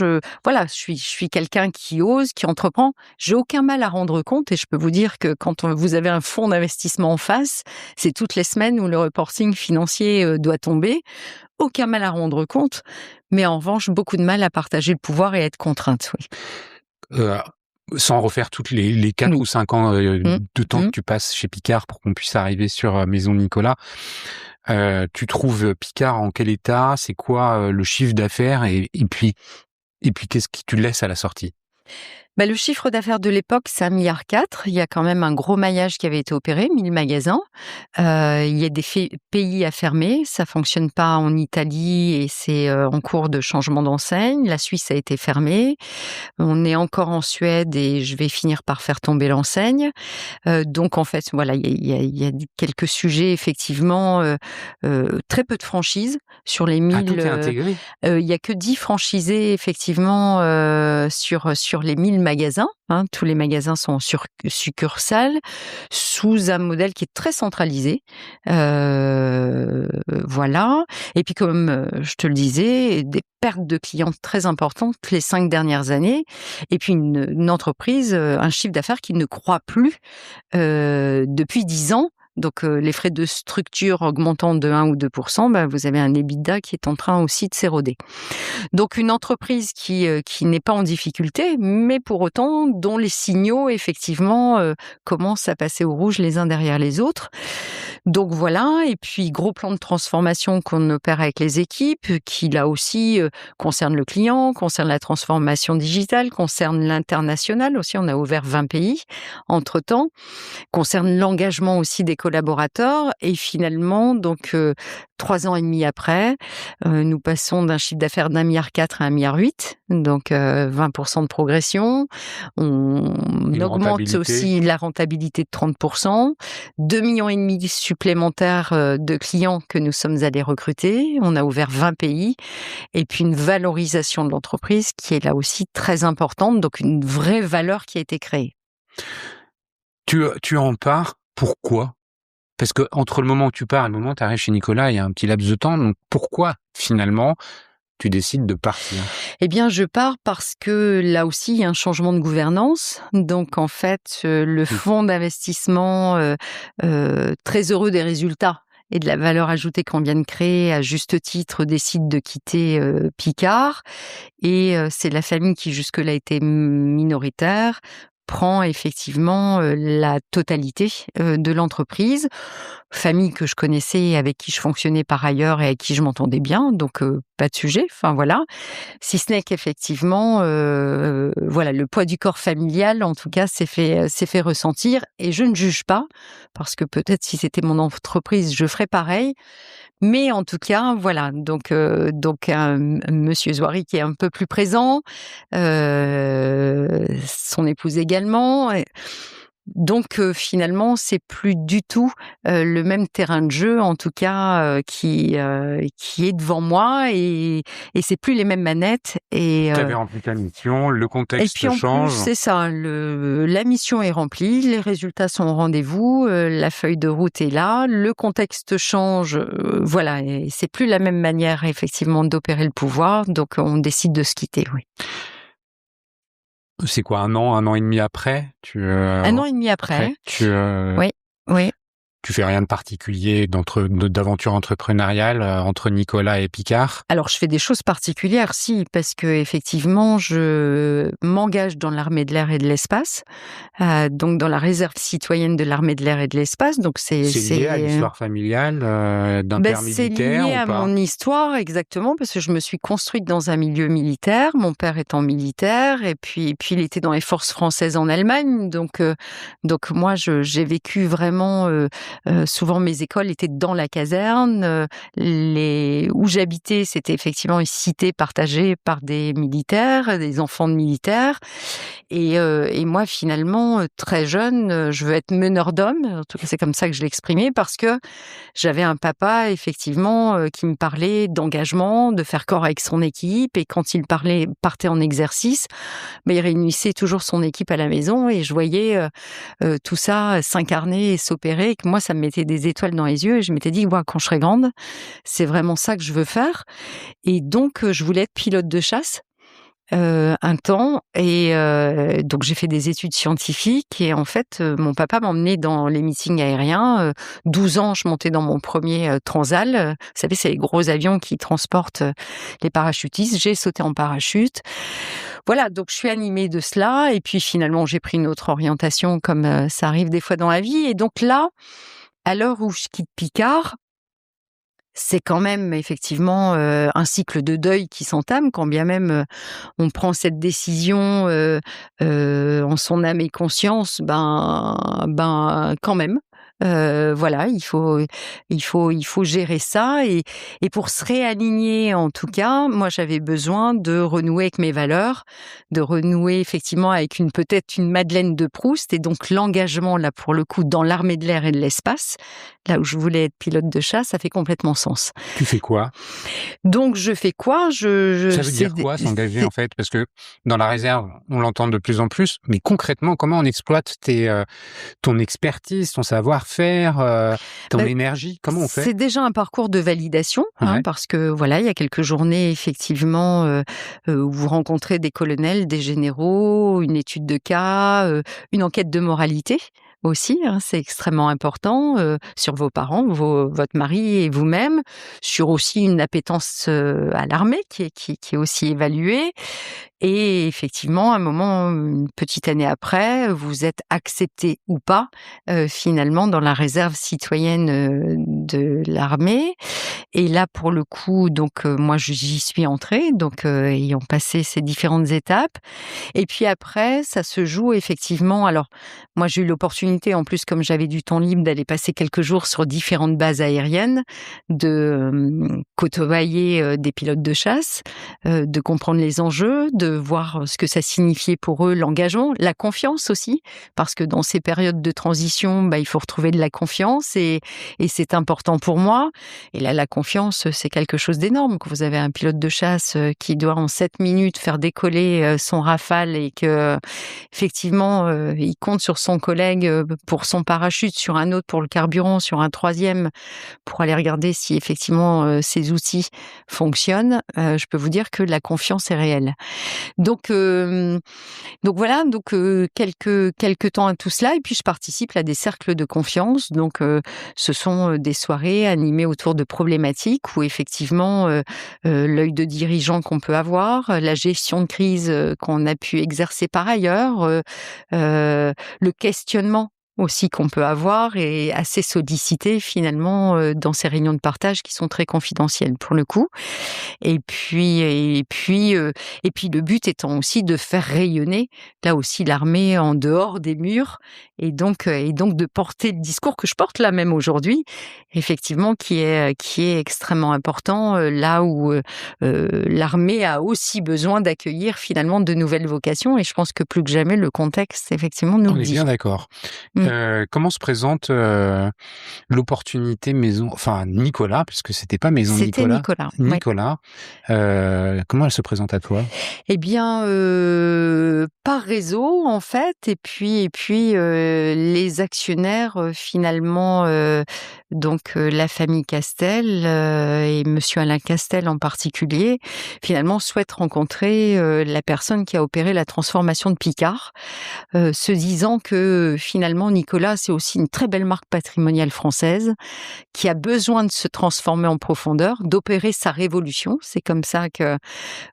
voilà, je suis quelqu'un qui ose, qui entreprend. J'ai aucun mal à rendre compte et je peux vous dire que quand vous avez un fonds d'investissement en face, c'est toutes les semaines où le reporting financier doit tomber. Aucun mal à rendre compte, mais en revanche beaucoup de mal à partager le pouvoir et à être contrainte, oui. Heu, Sans refaire toutes les 4 Oui. ou 5 ans, Mmh. de temps que Mmh. tu passes chez Picard pour qu'on puisse arriver sur, Maison Nicolas, tu trouves Picard en quel état? C'est quoi, le chiffre d'affaires et puis qu'est-ce qui tu laisses à la sortie? Le chiffre d'affaires de l'époque, c'est 1,4 milliard. Il y a quand même un gros maillage qui avait été opéré, 1000 magasins. Il y a des pays à fermer, ça fonctionne pas en Italie et c'est en cours de changement d'enseigne. La Suisse a été fermée. On est encore en Suède et je vais finir par faire tomber l'enseigne. Donc en fait, voilà, il y a quelques sujets effectivement, très peu de franchises sur les Ah, tout 1000. est intégré? Il y a que 10 franchisés effectivement, sur les 1000 magasins, hein. Tous les magasins sont en succursales, sous un modèle qui est très centralisé. Voilà. Et puis comme, je te le disais, des pertes de clients très importantes les 5 dernières années et puis une entreprise, un chiffre d'affaires qui ne croît plus, depuis 10 ans. Donc, les frais de structure augmentant de 1 ou 2 vous avez un EBITDA qui est en train aussi de s'éroder. Donc une entreprise qui n'est pas en difficulté, mais pour autant dont les signaux effectivement, commencent à passer au rouge les uns derrière les autres. Donc voilà, et puis gros plan de transformation qu'on opère avec les équipes, qui là aussi, concerne le client, concerne la transformation digitale, concerne l'international aussi, on a ouvert 20 pays entre-temps, concerne l'engagement aussi des collaborateurs et finalement donc 3 ans et demi après, nous passons d'un chiffre d'affaires d'1,4 milliard à 1,8 milliard, donc 20% de progression. On Une augmente rentabilité? aussi la rentabilité de 30%, 2,5 millions supplémentaires de clients que nous sommes allés recruter. On a ouvert 20 pays et puis une valorisation de l'entreprise qui est là aussi très importante, donc une vraie valeur qui a été créée. Tu en pars, pourquoi? Parce qu'entre le moment où tu pars et le moment où tu arrives chez Nicolas, il y a un petit laps de temps, donc pourquoi, finalement, tu décides de partir? Eh bien, je pars parce que là aussi, il y a un changement de gouvernance. Donc, en fait, le fonds d'investissement, très heureux des résultats et de la valeur ajoutée qu'on vient de créer, à juste titre, décide de quitter Picard. Et c'est la famille qui jusque-là était minoritaire prend effectivement la totalité de l'entreprise. Famille que je connaissais, avec qui je fonctionnais par ailleurs et avec qui je m'entendais bien, donc pas de sujet, enfin voilà. Si ce n'est qu'effectivement, voilà, le poids du corps familial, en tout cas, s'est fait ressentir et je ne juge pas, parce que peut-être si c'était mon entreprise, je ferais pareil. Mais en tout cas, voilà, donc monsieur Zouari qui est un peu plus présent, son épouse également. Donc finalement, c'est plus du tout, le même terrain de jeu, en tout cas, qui est devant moi et c'est plus les mêmes manettes Tu avais rempli ta mission, le et contexte puis en change. plus, c'est ça, la mission est remplie, les résultats sont au rendez-vous, la feuille de route est là, le contexte change, voilà, et c'est plus la même manière effectivement d'opérer le pouvoir, donc on décide de se quitter, oui. C'est quoi, un an et demi après? 1 an et demi après. Oui, oui. Tu fais rien de particulier d'aventure entrepreneuriale entre Nicolas et Picard? Alors, je fais des choses particulières, si, parce que effectivement, je m'engage dans l'armée de l'air et de l'espace, donc dans la réserve citoyenne de l'armée de l'air et de l'espace. Donc C'est lié à l'histoire familiale d'un père c'est militaire lié ou à pas? mon histoire, exactement, parce que je me suis construite dans un milieu militaire, mon père étant militaire, et puis il était dans les forces françaises en Allemagne. Donc moi, j'ai vécu vraiment, souvent mes écoles étaient dans la caserne, où j'habitais, c'était effectivement une cité partagée par des militaires, des enfants de militaires. Et moi, finalement, très jeune, je veux être meneur d'hommes. En tout cas, c'est comme ça que je l'exprimais, parce que j'avais un papa, effectivement, qui me parlait d'engagement, de faire corps avec son équipe. Et quand il partait en exercice, il réunissait toujours son équipe à la maison, et je voyais tout ça s'incarner et s'opérer. Et que moi, ça me mettait des étoiles dans les yeux, et je m'étais dit, quand je serai grande, c'est vraiment ça que je veux faire. Et donc, je voulais être pilote de chasse. Un temps, et donc j'ai fait des études scientifiques, et en fait, mon papa m'emmenait dans les meetings aériens. 12 ans, je montais dans mon premier Transal. Vous savez, c'est les gros avions qui transportent les parachutistes. J'ai sauté en parachute. Voilà, donc je suis animée de cela, et puis finalement, j'ai pris une autre orientation, comme ça arrive des fois dans la vie. Et donc là, à l'heure où je quitte Picard, c'est quand même effectivement un cycle de deuil qui s'entame, quand bien même on prend cette décision en son âme et conscience, quand même. Voilà, il faut gérer ça, et pour se réaligner, en tout cas, moi j'avais besoin de renouer avec mes valeurs, de renouer effectivement avec peut-être une Madeleine de Proust, et donc l'engagement là pour le coup dans l'armée de l'air et de l'espace, là où je voulais être pilote de chasse, ça fait complètement sens. Tu fais quoi? Donc je fais quoi? Ça veut dire quoi, s'engager, en fait? Parce que dans la réserve, on l'entend de plus en plus, mais concrètement, comment on exploite ton expertise, ton savoir-faire, ton énergie? Comment on fait? C'est déjà un parcours de validation, Ouais. parce que voilà, il y a quelques journées effectivement où vous rencontrez des colonels, des généraux, une étude de cas, une enquête de moralité aussi, c'est extrêmement important, sur vos parents, votre mari et vous-même, sur aussi une appétence à l'armée qui est aussi évaluée. Et effectivement, à un moment, une petite année après, vous êtes accepté ou pas, finalement, dans la réserve citoyenne de l'armée. Et là, pour le coup, donc moi, j'y suis entrée, donc ayant passé ces différentes étapes. Et puis après, ça se joue effectivement. Alors, moi, j'ai eu l'opportunité, en plus, comme j'avais du temps libre, d'aller passer quelques jours sur différentes bases aériennes, de côtoyer des pilotes de chasse, de comprendre les enjeux, de voir ce que ça signifiait pour eux, l'engagement, la confiance aussi, parce que dans ces périodes de transition, il faut retrouver de la confiance, et c'est important pour moi. Et là, la confiance, c'est quelque chose d'énorme. Quand vous avez un pilote de chasse qui doit en 7 minutes faire décoller son Rafale, et que effectivement, il compte sur son collègue pour son parachute, sur un autre pour le carburant, sur un troisième pour aller regarder si effectivement ces outils fonctionnent, je peux vous dire que la confiance est réelle. Donc voilà, quelques temps à tout cela, et puis je participe à des cercles de confiance. Donc ce sont des soirées animées autour de problématiques où effectivement l'œil de dirigeant qu'on peut avoir, la gestion de crise qu'on a pu exercer par ailleurs, le questionnement aussi qu'on peut avoir, est assez sollicité finalement dans ces réunions de partage qui sont très confidentielles pour le coup. Et puis le but étant aussi de faire rayonner là aussi l'armée en dehors des murs, et donc de porter le discours que je porte là même aujourd'hui, effectivement, qui est extrêmement important là où l'armée a aussi besoin d'accueillir finalement de nouvelles vocations, et je pense que plus que jamais le contexte effectivement nous On le est dit. bien d'accord. Comment se présente l'opportunité maison, enfin Nicolas, puisque c'était pas maison C'était Nicolas. Nicolas, ouais. Nicolas, comment elle se présente à toi? Eh bien, par réseau en fait, et puis les actionnaires, finalement, donc la famille Castel, et monsieur Alain Castel en particulier, finalement souhaitent rencontrer, la personne qui a opéré la transformation de Picard, se disant que finalement Nicolas, c'est aussi une très belle marque patrimoniale française qui a besoin de se transformer en profondeur, d'opérer sa révolution. C'est comme ça que,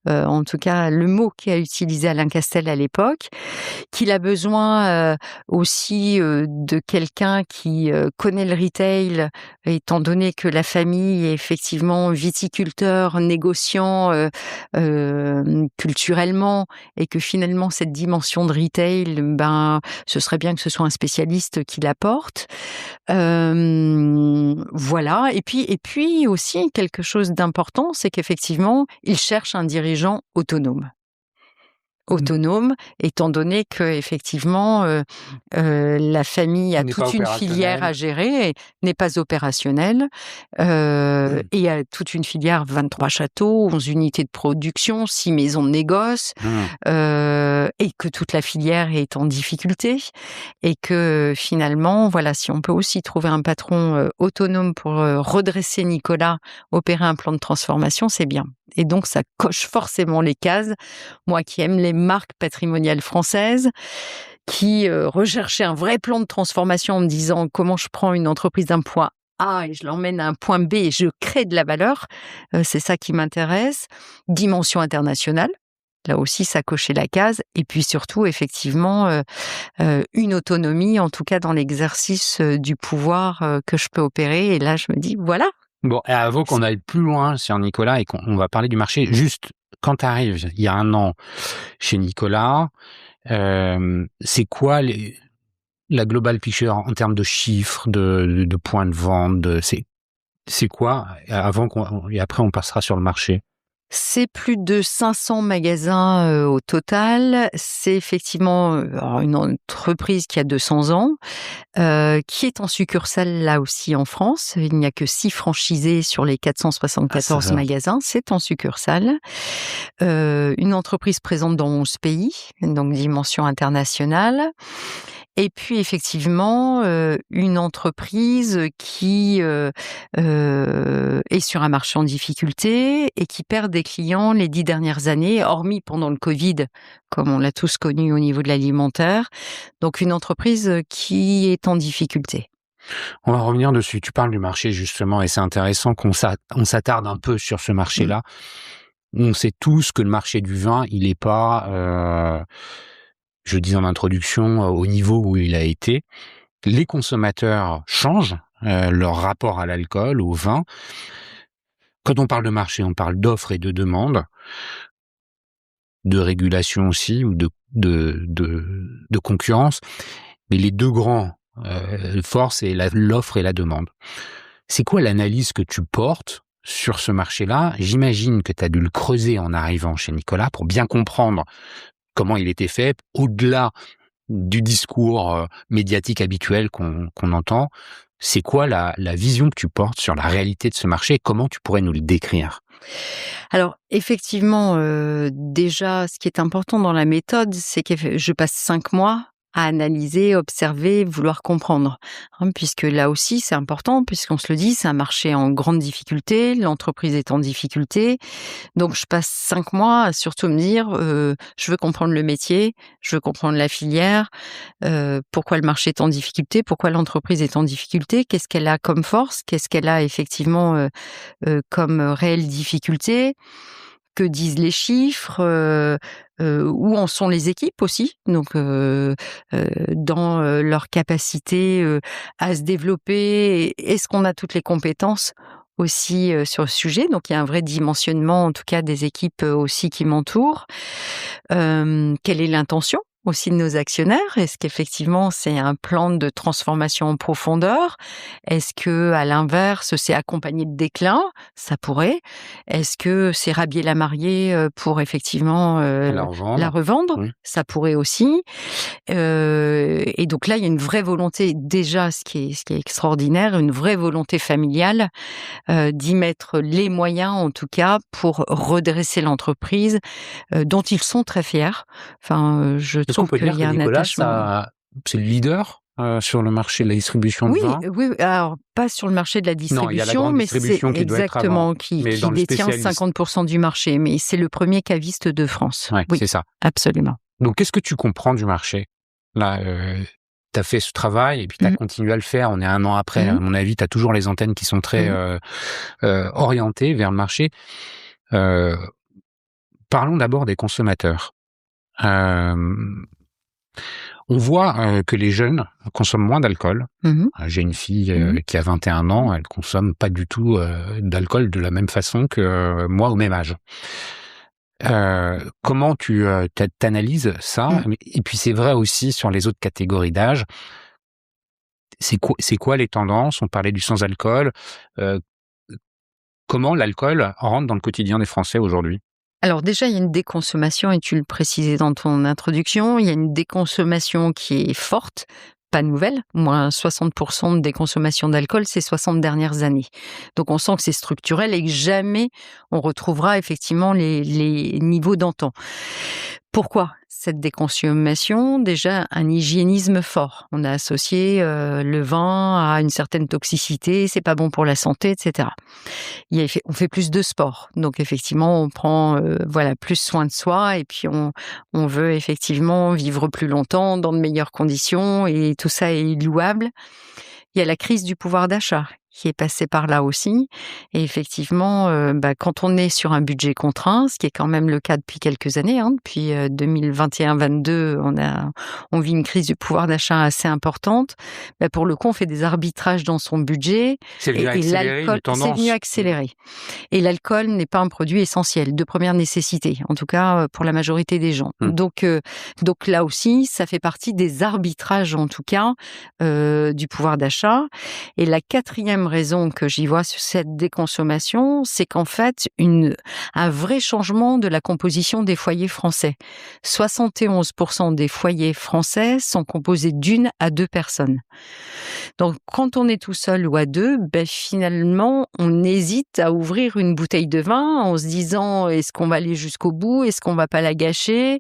en tout cas, le mot qu'a utilisé Alain Castel à l'époque, qu'il a besoin aussi de quelqu'un qui connaît le retail, étant donné que la famille est effectivement viticulteur, négociant culturellement, et que finalement cette dimension de retail, ben, ce serait bien que ce soit un spécialiste qui l'apporte. Voilà. Et puis aussi quelque chose d'important, c'est qu'effectivement, il cherche un dirigeant autonome. Autonome, étant donné qu'effectivement, la famille a N'est pas toute une filière à opérationnel. gérer et n'est pas opérationnelle, et a toute une filière, 23 châteaux, 11 unités de production, 6 maisons de négoce, et que toute la filière est en difficulté, et que finalement, voilà, si on peut aussi trouver un patron autonome pour redresser Nicolas, opérer un plan de transformation, c'est bien. Et donc ça coche forcément les cases. Moi qui aime les marques patrimoniales françaises, qui recherchais un vrai plan de transformation en me disant comment je prends une entreprise d'un point A et je l'emmène à un point B et je crée de la valeur, c'est ça qui m'intéresse. Dimension internationale, là aussi ça cochait la case, et puis surtout effectivement une autonomie, en tout cas dans l'exercice du pouvoir que je peux opérer, et là je me dis voilà. Bon, et avant qu'on aille plus loin sur Nicolas et qu'on va parler du marché, juste quand tu arrives il y a 1 an chez Nicolas, c'est quoi la global picture en termes de chiffres, de points de vente, c'est quoi avant et après on passera sur le marché? C'est plus de 500 magasins au total. C'est effectivement alors une entreprise qui a 200 ans, qui est en succursale là aussi en France. Il n'y a que 6 franchisés sur les 474 magasins. C'est en succursale. Une entreprise présente dans 11 pays, donc dimension internationale. Et puis effectivement, une entreprise qui est sur un marché en difficulté et qui perd des clients les 10 dernières années, hormis pendant le Covid, comme on l'a tous connu au niveau de l'alimentaire. Donc une entreprise qui est en difficulté. On va revenir dessus. Tu parles du marché justement et c'est intéressant qu'on s'attarde un peu sur ce marché-là. On sait tous que le marché du vin, il est pas, je dis en introduction, au niveau où il a été. Les consommateurs changent leur rapport à l'alcool, au vin. Quand on parle de marché, on parle d'offres et de demandes, de régulation aussi, ou de concurrence. Mais les deux grands forces, c'est l'offre et la demande. C'est quoi l'analyse que tu portes sur ce marché-là? J'imagine que tu as dû le creuser en arrivant chez Nicolas pour bien comprendre comment il était fait, au-delà du discours médiatique habituel qu'on entend. C'est quoi la vision que tu portes sur la réalité de ce marché et comment tu pourrais nous le décrire? Alors effectivement, déjà, ce qui est important dans la méthode, c'est que je passe 5 mois à analyser, observer, vouloir comprendre, hein, puisque là aussi c'est important, puisqu'on se le dit, c'est un marché en grande difficulté, l'entreprise est en difficulté. Donc je passe 5 mois à surtout me dire, je veux comprendre le métier, je veux comprendre la filière, pourquoi le marché est en difficulté, pourquoi l'entreprise est en difficulté, qu'est-ce qu'elle a comme force, qu'est-ce qu'elle a effectivement comme réelle difficulté, que disent les chiffres, où en sont les équipes aussi, donc dans leur capacité à se développer. Est-ce qu'on a toutes les compétences aussi sur le sujet? Donc il y a un vrai dimensionnement, en tout cas des équipes aussi qui m'entourent. Quelle est l'intention aussi de nos actionnaires? Est-ce qu'effectivement c'est un plan de transformation en profondeur? Est-ce que, à l'inverse, c'est accompagné de déclin? Ça pourrait. Est-ce que c'est rhabiller la mariée pour effectivement La la revendre. revendre? Oui. Ça pourrait aussi. Et donc là, il y a une vraie volonté, déjà, ce qui est extraordinaire, une vraie volonté familiale d'y mettre les moyens, en tout cas, pour redresser l'entreprise, dont ils sont très fiers. Enfin, je Est-ce qu'on trouve peut qu'il dire y que a un Nicolas, attachement. c'est le leader sur le marché de la distribution de Oui, vin? oui, alors pas sur le marché de la Non, il y a la distribution, grande mais c'est distribution qui doit être avant, exactement qui mais dans le détient spécialiste. 50% du marché, mais c'est le premier caviste de France. Ouais, Oui, c'est ça. absolument. Donc, qu'est-ce que tu comprends du marché? Là, tu as fait ce travail et puis tu as Mmh. continué à le faire. On est 1 an après. À Mmh. mon avis, tu as toujours les antennes qui sont très Mmh. orientées vers le marché. Euh, Parlons d'abord des consommateurs. On voit que les jeunes consomment moins d'alcool. Mmh. J'ai une fille Mmh. qui a 21 ans, elle consomme pas du tout d'alcool de la même façon que moi au même âge. Comment tu t'analyses ça? Mmh. Et puis c'est vrai aussi sur les autres catégories d'âge. C'est quoi les tendances? On parlait du sans-alcool. Euh, Comment l'alcool rentre dans le quotidien des Français aujourd'hui? Alors déjà, il y a une déconsommation, et tu le précisais dans ton introduction, il y a une déconsommation qui est forte, pas nouvelle, moins 60% de déconsommation d'alcool ces 60 dernières années. Donc on sent que c'est structurel et que jamais on retrouvera effectivement les niveaux d'antan. Pourquoi cette déconsommation? Déjà, un hygiénisme fort. On a associé le vin à une certaine toxicité, c'est pas bon pour la santé, etc. On fait plus de sport, donc effectivement, on prend voilà plus soin de soi, et puis on veut effectivement vivre plus longtemps dans de meilleures conditions, et tout ça est louable. Il y a la crise du pouvoir d'achat qui est passée par là aussi, et effectivement, quand on est sur un budget contraint, ce qui est quand même le cas depuis quelques années, hein, depuis 2021-22, on vit une crise du pouvoir d'achat assez importante. Pour le coup, on fait des arbitrages dans son budget, C'est venu et accélérer une l'alcool, c'est venu tendance. accélérer. Et l'alcool n'est pas un produit essentiel, de première nécessité, en tout cas pour la majorité des gens. Mm. Donc là aussi, ça fait partie des arbitrages, en tout cas, du pouvoir d'achat. Et la quatrième raison que j'y vois sur cette déconsommation, c'est qu'en fait, un vrai changement de la composition des foyers français. 71% des foyers français sont composés d'1 à 2 personnes. Donc, quand on est tout seul ou à deux, finalement, on hésite à ouvrir une bouteille de vin en se disant: est-ce qu'on va aller jusqu'au bout? Est-ce qu'on va pas la gâcher?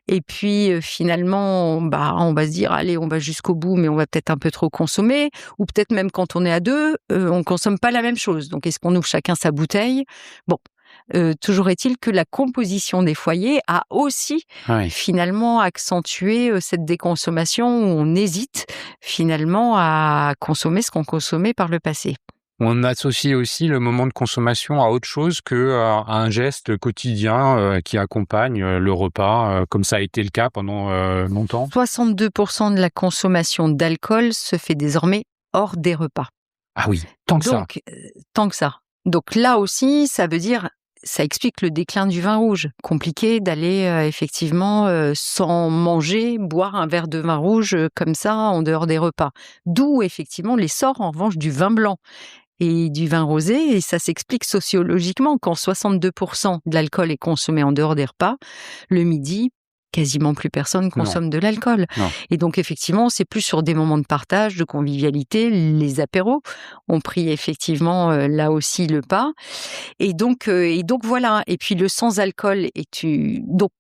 Et puis, finalement, on va se dire: allez, on va jusqu'au bout, mais on va peut-être un peu trop consommer. Ou peut-être même quand on est à deux, on consomme pas la même chose. Donc, est-ce qu'on ouvre chacun sa bouteille? Bon. Toujours est-il que la composition des foyers a aussi Oui. finalement accentué cette déconsommation, où on hésite finalement à consommer ce qu'on consommait par le passé. On associe aussi le moment de consommation à autre chose que à un geste quotidien qui accompagne le repas, comme ça a été le cas pendant longtemps. 62% de la consommation d'alcool se fait désormais hors des repas. Ah oui, tant que ça. Donc, tant que ça. Donc là aussi, ça explique le déclin du vin rouge. Compliqué d'aller effectivement sans manger, boire un verre de vin rouge comme ça en dehors des repas. D'où effectivement l'essor en revanche du vin blanc et du vin rosé, et ça s'explique sociologiquement. Quand 62% de l'alcool est consommé en dehors des repas, le midi, quasiment plus personne consomme de l'alcool. Non. Et donc effectivement, c'est plus sur des moments de partage, de convivialité, les apéros ont pris effectivement là aussi le pas. Et donc voilà. Et puis le sans-alcool donc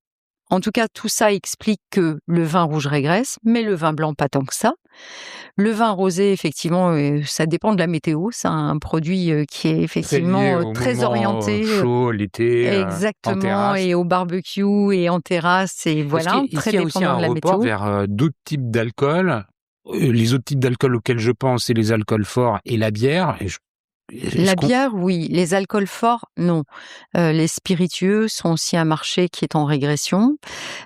en tout cas, tout ça explique que le vin rouge régresse, mais le vin blanc pas tant que ça. Le vin rosé, effectivement, ça dépend de la météo. C'est un produit qui est effectivement Au très moment orienté chaud, l'été, en exactement, terrasse. et au barbecue et en terrasse, et voilà, Est-ce très qu'il y a aussi dépendant un de la report météo. vers d'autres types d'alcool? Les autres types d'alcool auxquels je pense, c'est les alcools forts et la bière. La bière, oui. Les alcools forts, non. Les spiritueux sont aussi un marché qui est en régression.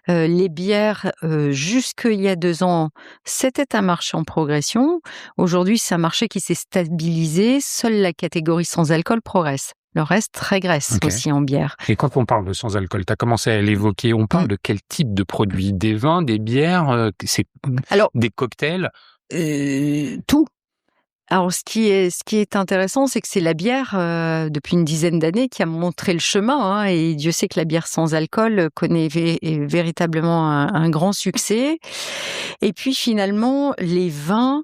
Les bières, jusqu'il y a 2 ans, c'était un marché en progression. Aujourd'hui, c'est un marché qui s'est stabilisé. Seule la catégorie sans alcool progresse. Le reste, très graisse aussi en bière. Et quand on parle de sans-alcool, tu as commencé à l'évoquer, on parle de quel type de produits? Des vins, des bières, des cocktails? Tout. Alors, ce qui est intéressant, c'est que c'est la bière, depuis une dizaine d'années, qui a montré le chemin, et Dieu sait que la bière sans alcool connaît véritablement un grand succès. Et puis finalement, les vins,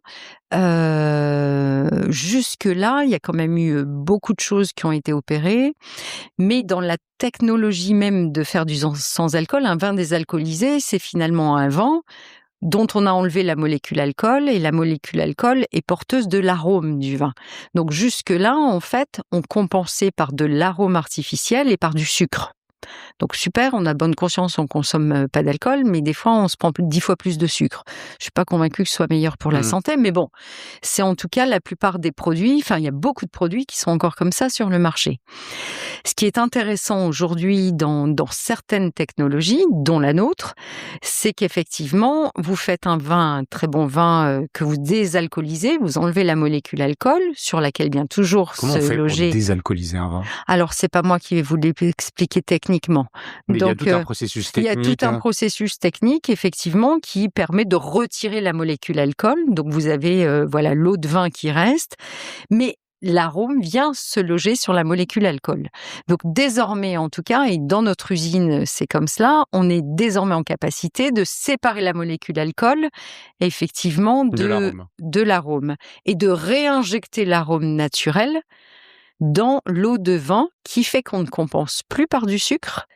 jusque-là, il y a quand même eu beaucoup de choses qui ont été opérées, mais dans la technologie même de faire du sans alcool, un vin désalcoolisé, c'est finalement un vin dont on a enlevé la molécule alcool, et la molécule alcool est porteuse de l'arôme du vin. Donc jusque-là, en fait, on compensait par de l'arôme artificiel et par du sucre. Donc super, on a bonne conscience, on consomme pas d'alcool, mais des fois on se prend 10 fois plus de sucre. Je suis pas convaincue que ce soit meilleur pour la santé, mais bon, c'est en tout cas la plupart des produits, il y a beaucoup de produits qui sont encore comme ça sur le marché. Ce qui est intéressant aujourd'hui dans certaines technologies, dont la nôtre, c'est qu'effectivement, vous faites un très bon vin que vous désalcoolisez, vous enlevez la molécule alcool sur laquelle vient toujours Comment se on fait loger. Pour désalcooliser un vin? Alors, c'est pas moi qui vais vous l'expliquer techniquement. Mais donc, il y a tout un processus technique. Il y a tout un processus technique, effectivement, qui permet de retirer la molécule alcool. Donc, vous avez l'eau de vin qui reste, mais l'arôme vient se loger sur la molécule alcool. Donc désormais, en tout cas, et dans notre usine, c'est comme cela, on est désormais en capacité de séparer la molécule alcool, effectivement, de l'arôme, et de réinjecter l'arôme naturel dans l'eau de vin, qui fait qu'on ne compense plus par du sucre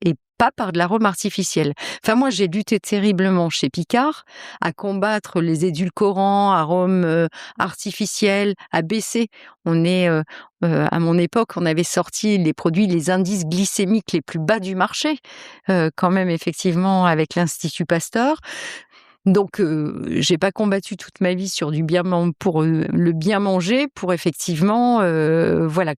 et pas par de l'arôme artificiel. Moi, j'ai lutté terriblement chez Picard à combattre les édulcorants, arômes artificiels, à baisser. À mon époque, on avait sorti les indices glycémiques les plus bas du marché, quand même, effectivement, avec l'Institut Pasteur. Donc, j'ai pas combattu toute ma vie sur du pour le bien manger, pour effectivement,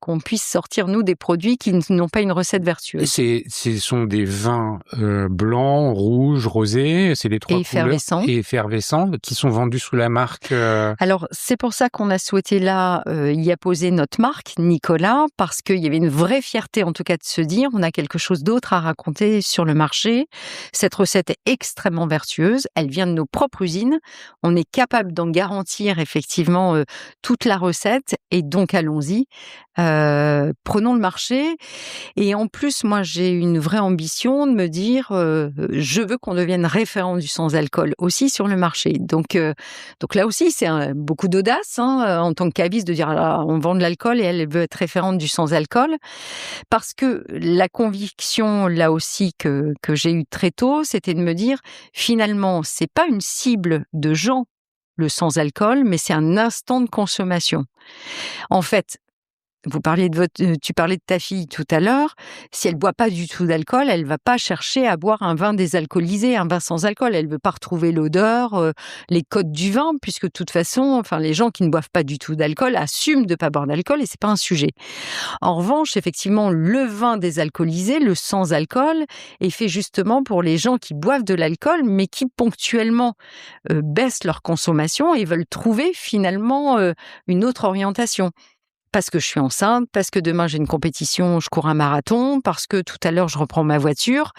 qu'on puisse sortir, nous, des produits qui n'ont pas une recette vertueuse. Ce sont des vins blancs, rouges, rosés, c'est les trois couleurs. Et effervescents, qui sont vendus sous la marque... Alors, c'est pour ça qu'on a souhaité là y apposer notre marque, Nicolas, parce qu'il y avait une vraie fierté, en tout cas, de se dire, on a quelque chose d'autre à raconter sur le marché. Cette recette est extrêmement vertueuse, elle vient de nos propres usines, on est capable d'en garantir effectivement toute la recette, et donc allons-y, prenons le marché. Et en plus, moi, j'ai une vraie ambition de me dire, je veux qu'on devienne référent du sans-alcool aussi sur le marché. Donc là aussi, c'est beaucoup d'audace en tant que caviste de dire, on vend de l'alcool et elle veut être référente du sans-alcool, parce que la conviction là aussi que j'ai eue très tôt, c'était de me dire, finalement, c'est pas une cible de gens, le sans-alcool, mais c'est un instant de consommation. En fait, tu parlais de ta fille tout à l'heure. Si elle boit pas du tout d'alcool, elle va pas chercher à boire un vin désalcoolisé, un vin sans alcool. Elle veut pas retrouver l'odeur, les codes du vin, puisque de toute façon, les gens qui ne boivent pas du tout d'alcool assument de pas boire d'alcool, et c'est pas un sujet. En revanche, effectivement, le vin désalcoolisé, le sans alcool, est fait justement pour les gens qui boivent de l'alcool, mais qui ponctuellement baissent leur consommation et veulent trouver finalement une autre orientation. Parce que je suis enceinte, parce que demain j'ai une compétition, je cours un marathon, parce que tout à l'heure je reprends ma voiture.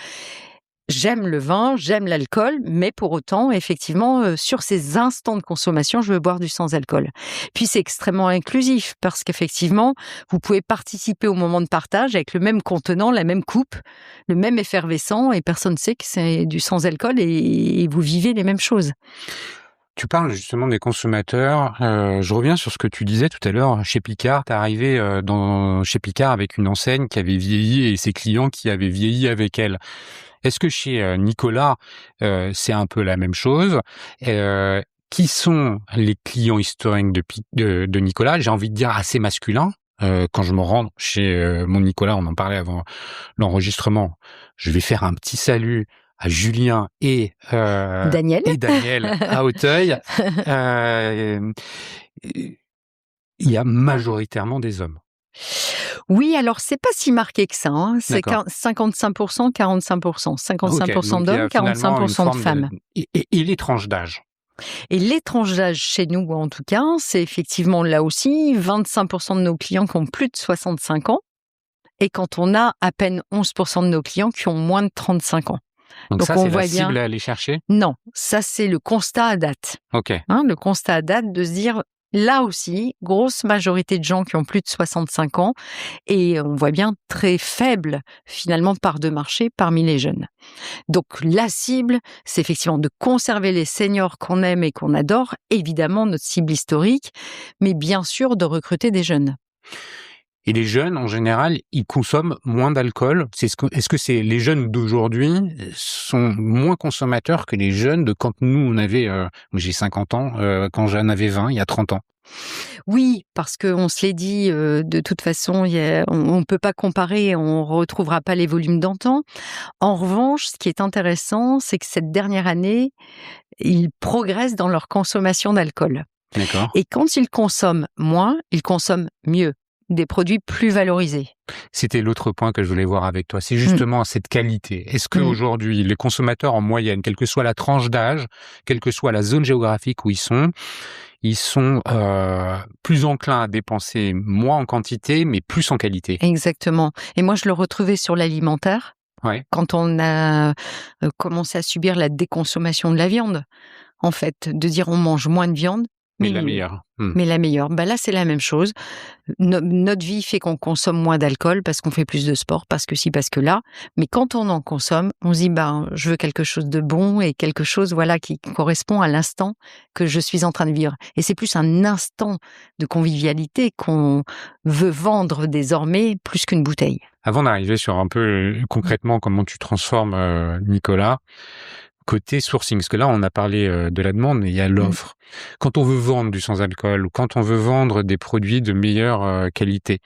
J'aime le vin, j'aime l'alcool, mais pour autant, effectivement, sur ces instants de consommation, je veux boire du sans-alcool. Puis c'est extrêmement inclusif, parce qu'effectivement, vous pouvez participer au moment de partage avec le même contenant, la même coupe, le même effervescent, et personne ne sait que c'est du sans-alcool, et vous vivez les mêmes choses. Tu parles justement des consommateurs. Je reviens sur ce que tu disais tout à l'heure. Chez Picard, t'es arrivé chez Picard avec une enseigne qui avait vieilli et ses clients qui avaient vieilli avec elle. Est-ce que chez Nicolas, c'est un peu la même chose? Qui sont les clients historiques de Nicolas? J'ai envie de dire assez masculins. Quand je me rends chez mon Nicolas, on en parlait avant l'enregistrement, je vais faire un petit salut à Julien et Daniel à Auteuil. Il y a majoritairement des hommes. Oui, alors c'est pas si marqué que ça. C'est 55%, 45%. 55% d'hommes, 45% de femmes. Et les tranches d'âge? Et les tranches d'âge chez nous, en tout cas, c'est effectivement là aussi 25% de nos clients qui ont plus de 65 ans et quand on a à peine 11% de nos clients qui ont moins de 35 ans. Donc ça, on c'est la voit bien. cible à aller chercher? Non, ça c'est le constat à date. OK. Le constat à date de se dire, là aussi, grosse majorité de gens qui ont plus de 65 ans et on voit bien très faible finalement part de marché parmi les jeunes. Donc la cible, c'est effectivement de conserver les seniors qu'on aime et qu'on adore, évidemment notre cible historique, mais bien sûr de recruter des jeunes. Et les jeunes, en général, ils consomment moins d'alcool. Est-ce que c'est les jeunes d'aujourd'hui sont moins consommateurs que les jeunes de quand nous, on avait, moi j'ai 50 ans, quand j'en avais 20, il y a 30 ans? Oui, parce qu'on se l'est dit, de toute façon, on ne peut pas comparer, on ne retrouvera pas les volumes d'antan. En revanche, ce qui est intéressant, c'est que cette dernière année, ils progressent dans leur consommation d'alcool. D'accord. Et quand ils consomment moins, ils consomment mieux, des produits plus valorisés. C'était l'autre point que je voulais voir avec toi. C'est justement cette qualité. Est-ce qu'aujourd'hui, les consommateurs en moyenne, quelle que soit la tranche d'âge, quelle que soit la zone géographique où ils sont plus enclins à dépenser moins en quantité, mais plus en qualité? Exactement. Et moi, je le retrouvais sur l'alimentaire. Ouais. Quand on a commencé à subir la déconsommation de la viande, en fait, de dire on mange moins de viande, Mais la meilleure. mais la meilleure. Là, c'est la même chose. Notre vie fait qu'on consomme moins d'alcool parce qu'on fait plus de sport, parce que ci, parce que là. Mais quand on en consomme, on se dit, je veux quelque chose de bon et quelque chose, qui correspond à l'instant que je suis en train de vivre. Et c'est plus un instant de convivialité qu'on veut vendre désormais plus qu'une bouteille. Avant d'arriver sur un peu concrètement comment tu transformes Nicolas, côté sourcing, parce que là on a parlé de la demande, mais il y a l'offre. Quand on veut vendre du sans-alcool ou quand on veut vendre des produits de meilleure qualité,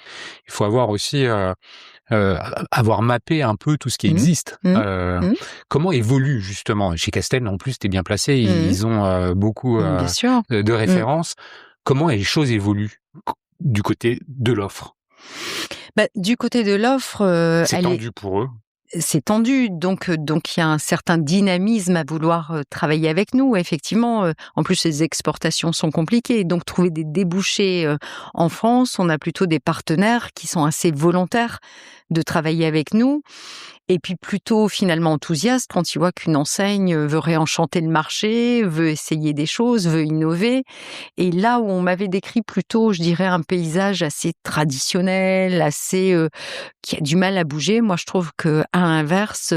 il faut avoir aussi avoir mappé un peu tout ce qui existe. Comment évolue justement chez Castel? En plus, t'es bien placé, ils ont beaucoup Bien sûr. de références. Comment les choses évoluent du côté de l'offre? Du côté de l'offre, c'est tendu pour eux. C'est tendu, donc il y a un certain dynamisme à vouloir travailler avec nous. Effectivement, en plus les exportations sont compliquées, donc trouver des débouchés en France, on a plutôt des partenaires qui sont assez volontaires de travailler avec nous. Et puis plutôt finalement enthousiaste quand il voit qu'une enseigne veut réenchanter le marché, veut essayer des choses, veut innover. Et là où on m'avait décrit plutôt, je dirais, un paysage assez traditionnel, assez qui a du mal à bouger, moi je trouve que à l'inverse,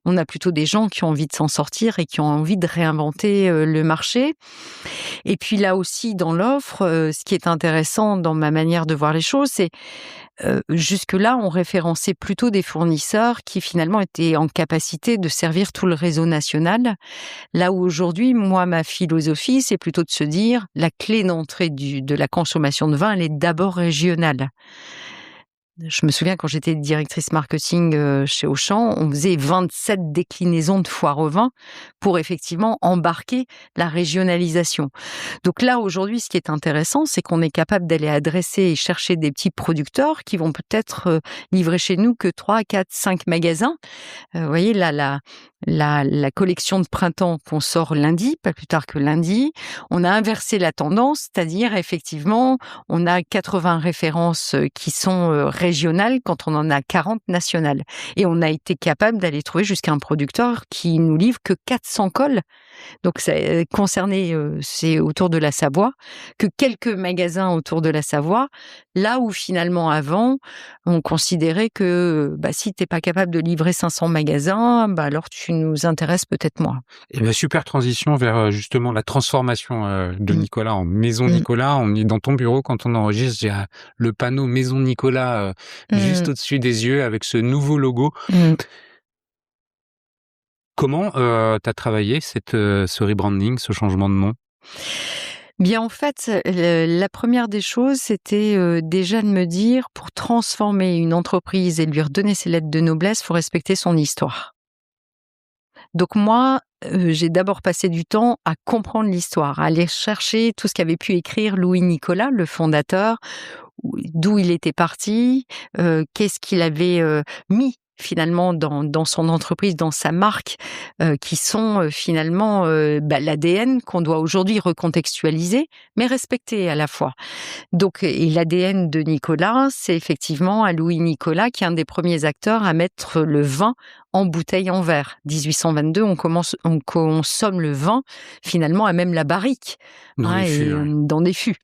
on a plutôt des gens qui ont envie de s'en sortir et qui ont envie de réinventer le marché. Et puis là aussi dans l'offre, ce qui est intéressant dans ma manière de voir les choses, c'est jusque-là, on référençait plutôt des fournisseurs qui finalement étaient en capacité de servir tout le réseau national. Là où aujourd'hui, moi, ma philosophie, c'est plutôt de se dire la clé d'entrée de la consommation de vin, elle est d'abord régionale. Je me souviens quand j'étais directrice marketing chez Auchan, on faisait 27 déclinaisons de foire au vin pour effectivement embarquer la régionalisation. Donc là, aujourd'hui, ce qui est intéressant, c'est qu'on est capable d'aller adresser et chercher des petits producteurs qui vont peut-être livrer chez nous que 3, 4, 5 magasins. Vous voyez, là, la collection de printemps qu'on sort lundi, pas plus tard que lundi, on a inversé la tendance, c'est-à-dire effectivement, on a 80 références qui sont régionales quand on en a 40 nationales. Et on a été capable d'aller trouver jusqu'à un producteur qui nous livre que 400 cols. Donc, c'est concerné, c'est autour de la Savoie, que quelques magasins autour de la Savoie, là où finalement avant, on considérait que si tu n'es pas capable de livrer 500 magasins, alors tu nous intéresses peut-être moins. Et super transition vers justement la transformation de Nicolas en Maison Nicolas. On est dans ton bureau quand on enregistre, j'ai le panneau Maison Nicolas juste au-dessus des yeux avec ce nouveau logo. Comment tu as travaillé ce rebranding, ce changement de nom? Bien, en fait, la première des choses, c'était déjà de me dire, pour transformer une entreprise et lui redonner ses lettres de noblesse, il faut respecter son histoire. Donc moi, j'ai d'abord passé du temps à comprendre l'histoire, à aller chercher tout ce qu'avait pu écrire Louis Nicolas, le fondateur, d'où il était parti, qu'est-ce qu'il avait mis finalement dans son entreprise, dans sa marque, qui sont finalement l'ADN qu'on doit aujourd'hui recontextualiser, mais respecter à la fois. Donc, et l'ADN de Nicolas, c'est effectivement à Louis Nicolas qui est un des premiers acteurs à mettre le vin en bouteille en verre. 1822, on consomme le vin finalement à même la barrique, Dans les fûts, ouais. dans des fûts.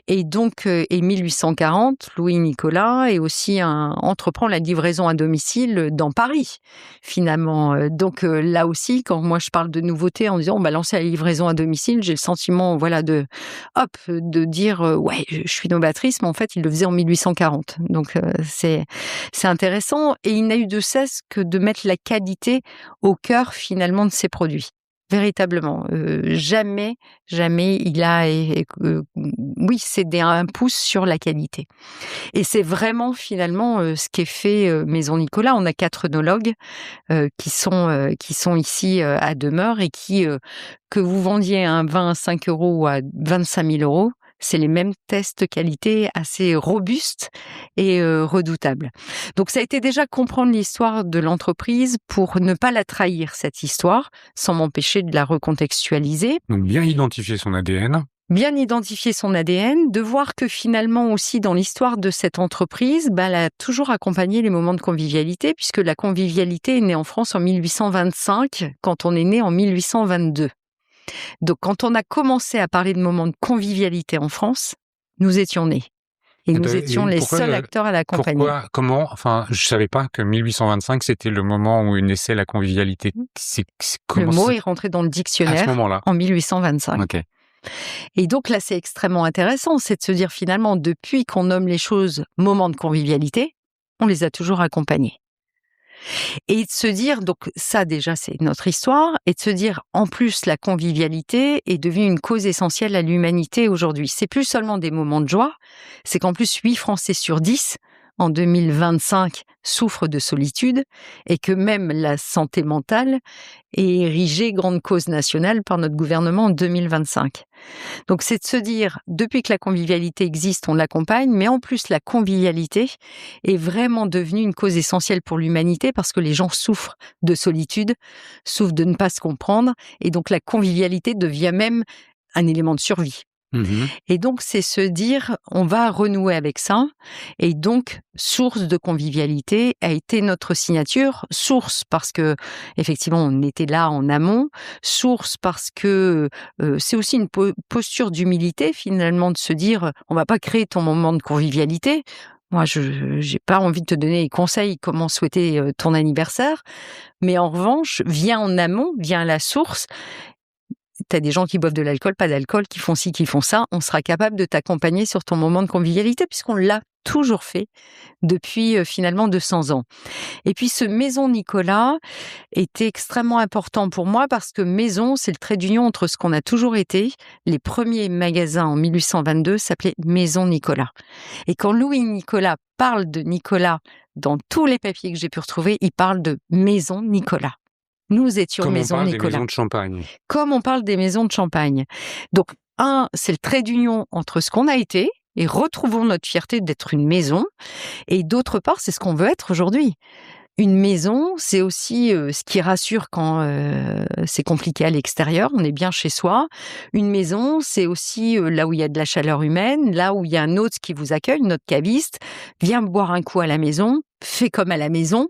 Et donc, et 1840, Louis Nicolas entreprend la livraison à domicile dans Paris, finalement. Donc là aussi, quand moi je parle de nouveauté en disant on va lancer la livraison à domicile, j'ai le sentiment, de dire ouais, je suis novatrice, mais en fait, il le faisait en 1840. Donc c'est intéressant, et il n'a eu de cesse que de mettre la qualité au cœur finalement de ses produits. Véritablement, jamais il a cédé un pouce sur la qualité. Et c'est vraiment finalement ce qu'est fait Maison Nicolas. On a 4 œnologues qui sont ici à demeure, et qui, que vous vendiez un vin à 5 € ou à 25 000 €, c'est les mêmes tests qualité assez robustes et redoutables. Donc ça a été déjà comprendre l'histoire de l'entreprise pour ne pas la trahir, cette histoire, sans m'empêcher de la recontextualiser. Donc bien identifier son ADN. Bien identifier son ADN, de voir que finalement aussi dans l'histoire de cette entreprise, elle a toujours accompagné les moments de convivialité, puisque la convivialité est née en France en 1825, quand on est né en 1822. Donc quand on a commencé à parler de moments de convivialité en France, nous étions nés. Et nous étions les seuls acteurs à l'accompagner. Comment, je savais pas que 1825 c'était le moment où naissait la convivialité. Le mot est rentré dans le dictionnaire à ce moment-là, en 1825. Ok. Et donc là, c'est extrêmement intéressant, c'est de se dire finalement, depuis qu'on nomme les choses moments de convivialité, on les a toujours accompagnés. Et de se dire, donc ça déjà c'est notre histoire, et de se dire en plus la convivialité est devenue une cause essentielle à l'humanité aujourd'hui. C'est plus seulement des moments de joie, c'est qu'en plus 8 Français sur 10 en 2025 souffrent de solitude, et que même la santé mentale est érigée grande cause nationale par notre gouvernement en 2025. Donc c'est de se dire, depuis que la convivialité existe, on l'accompagne, mais en plus la convivialité est vraiment devenue une cause essentielle pour l'humanité, parce que les gens souffrent de solitude, souffrent de ne pas se comprendre, et donc la convivialité devient même un élément de survie. Et donc, c'est se dire, on va renouer avec ça. Et donc, source de convivialité a été notre signature. Source parce que, effectivement, on était là en amont. Source parce que c'est aussi une posture d'humilité, finalement, de se dire, on va pas créer ton moment de convivialité. Moi, je n'ai pas envie de te donner des conseils comment souhaiter ton anniversaire. Mais en revanche, viens en amont, viens à la source. T'as des gens qui boivent de l'alcool, pas d'alcool, qui font ci, qui font ça. On sera capable de t'accompagner sur ton moment de convivialité, puisqu'on l'a toujours fait depuis finalement 200 ans. Et puis ce Maison Nicolas était extrêmement important pour moi, parce que Maison, c'est le trait d'union entre ce qu'on a toujours été. Les premiers magasins en 1822 s'appelaient Maison Nicolas. Et quand Louis Nicolas parle de Nicolas dans tous les papiers que j'ai pu retrouver, il parle de Maison Nicolas. Nous étions Maison Nicolas. Des maisons de champagne. Comme on parle des maisons de champagne. Donc, c'est le trait d'union entre ce qu'on a été, et retrouvons notre fierté d'être une maison, et d'autre part, c'est ce qu'on veut être aujourd'hui. Une maison, c'est aussi ce qui rassure quand c'est compliqué à l'extérieur, on est bien chez soi. Une maison, c'est aussi là où il y a de la chaleur humaine, là où il y a un hôte qui vous accueille, notre caviste, viens boire un coup à la maison, fais comme à la maison,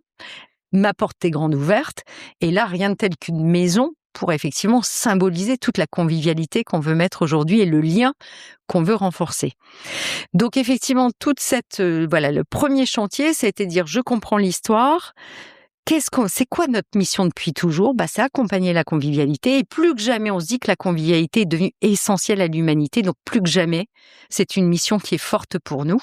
ma porte est grande ouverte. Et là, rien de tel qu'une maison pour effectivement symboliser toute la convivialité qu'on veut mettre aujourd'hui et le lien qu'on veut renforcer. Donc effectivement, toute cette le premier chantier, c'était de dire je comprends l'histoire. C'est quoi notre mission depuis toujours ? C'est accompagner la convivialité, et plus que jamais, on se dit que la convivialité est devenue essentielle à l'humanité, donc plus que jamais, c'est une mission qui est forte pour nous,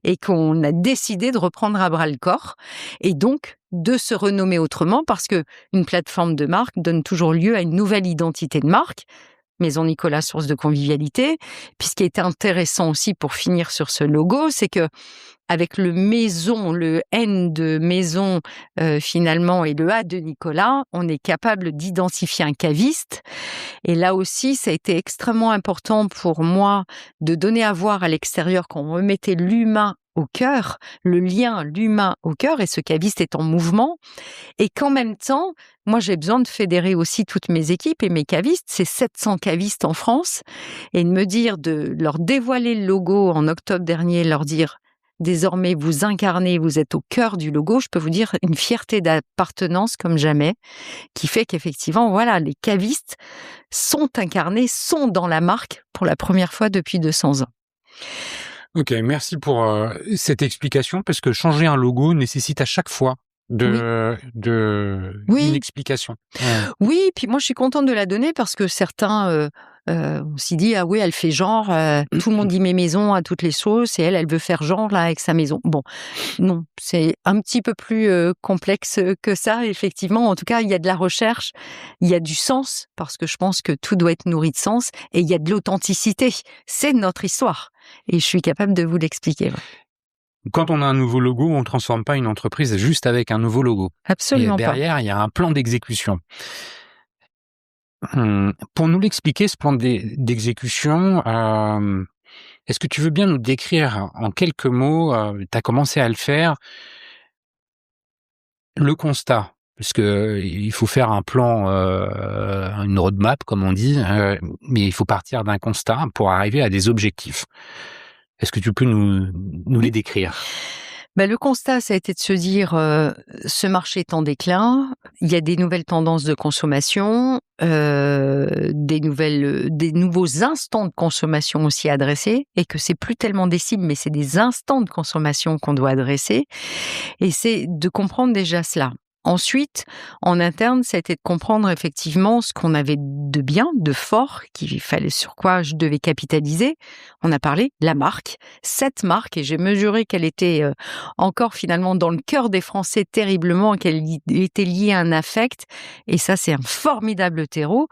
et qu'on a décidé de reprendre à bras le corps, et donc de se renommer autrement, parce que une plateforme de marque donne toujours lieu à une nouvelle identité de marque. Maison Nicolas, source de convivialité. Puis ce qui est intéressant aussi pour finir sur ce logo, c'est que avec le maison, le N de maison finalement, et le A de Nicolas, on est capable d'identifier un caviste. Et là aussi, ça a été extrêmement important pour moi de donner à voir à l'extérieur qu'on remettait l'humain au cœur, le lien, l'humain au cœur, et ce caviste est en mouvement, et qu'en même temps, moi j'ai besoin de fédérer aussi toutes mes équipes et mes cavistes, c'est 700 cavistes en France, et de me dire, de leur dévoiler le logo en octobre dernier, leur dire désormais vous incarnez, vous êtes au cœur du logo, je peux vous dire une fierté d'appartenance comme jamais, qui fait qu'effectivement, voilà, les cavistes sont incarnés, sont dans la marque pour la première fois depuis 200 ans. Ok, merci pour cette explication, parce que changer un logo nécessite à chaque fois une Oui, explication. Ouais. oui, puis moi je suis contente de la donner parce que certains on s'y dit ah oui elle fait genre tout le monde dit mes maisons à toutes les sauces et elle veut faire genre là avec sa maison. Bon, non, c'est un petit peu plus complexe que ça effectivement. En tout cas, il y a de la recherche, il y a du sens parce que je pense que tout doit être nourri de sens et il y a de l'authenticité. C'est notre histoire et je suis capable de vous l'expliquer. Quand on a un nouveau logo, on ne transforme pas une entreprise juste avec un nouveau logo. Absolument Et derrière, il y a un plan d'exécution. Pour nous l'expliquer, ce plan d'exécution, est-ce que tu veux bien nous décrire en quelques mots, tu as commencé à le faire, le constat? Parce que il faut faire un plan, une roadmap comme on dit, mais il faut partir d'un constat pour arriver à des objectifs. Est-ce que tu peux nous les décrire? Le constat, ça a été de se dire, ce marché est en déclin, il y a des nouvelles tendances de consommation, des nouveaux instants de consommation aussi à adresser, et que c'est plus tellement des cibles, mais c'est des instants de consommation qu'on doit adresser, et c'est de comprendre déjà cela. Ensuite, en interne, ça a été de comprendre effectivement ce qu'on avait de bien, de fort, sur quoi je devais capitaliser. On a parlé la marque, cette marque, et j'ai mesuré qu'elle était encore finalement dans le cœur des Français terriblement, qu'elle était liée à un affect, et ça c'est un formidable terreau,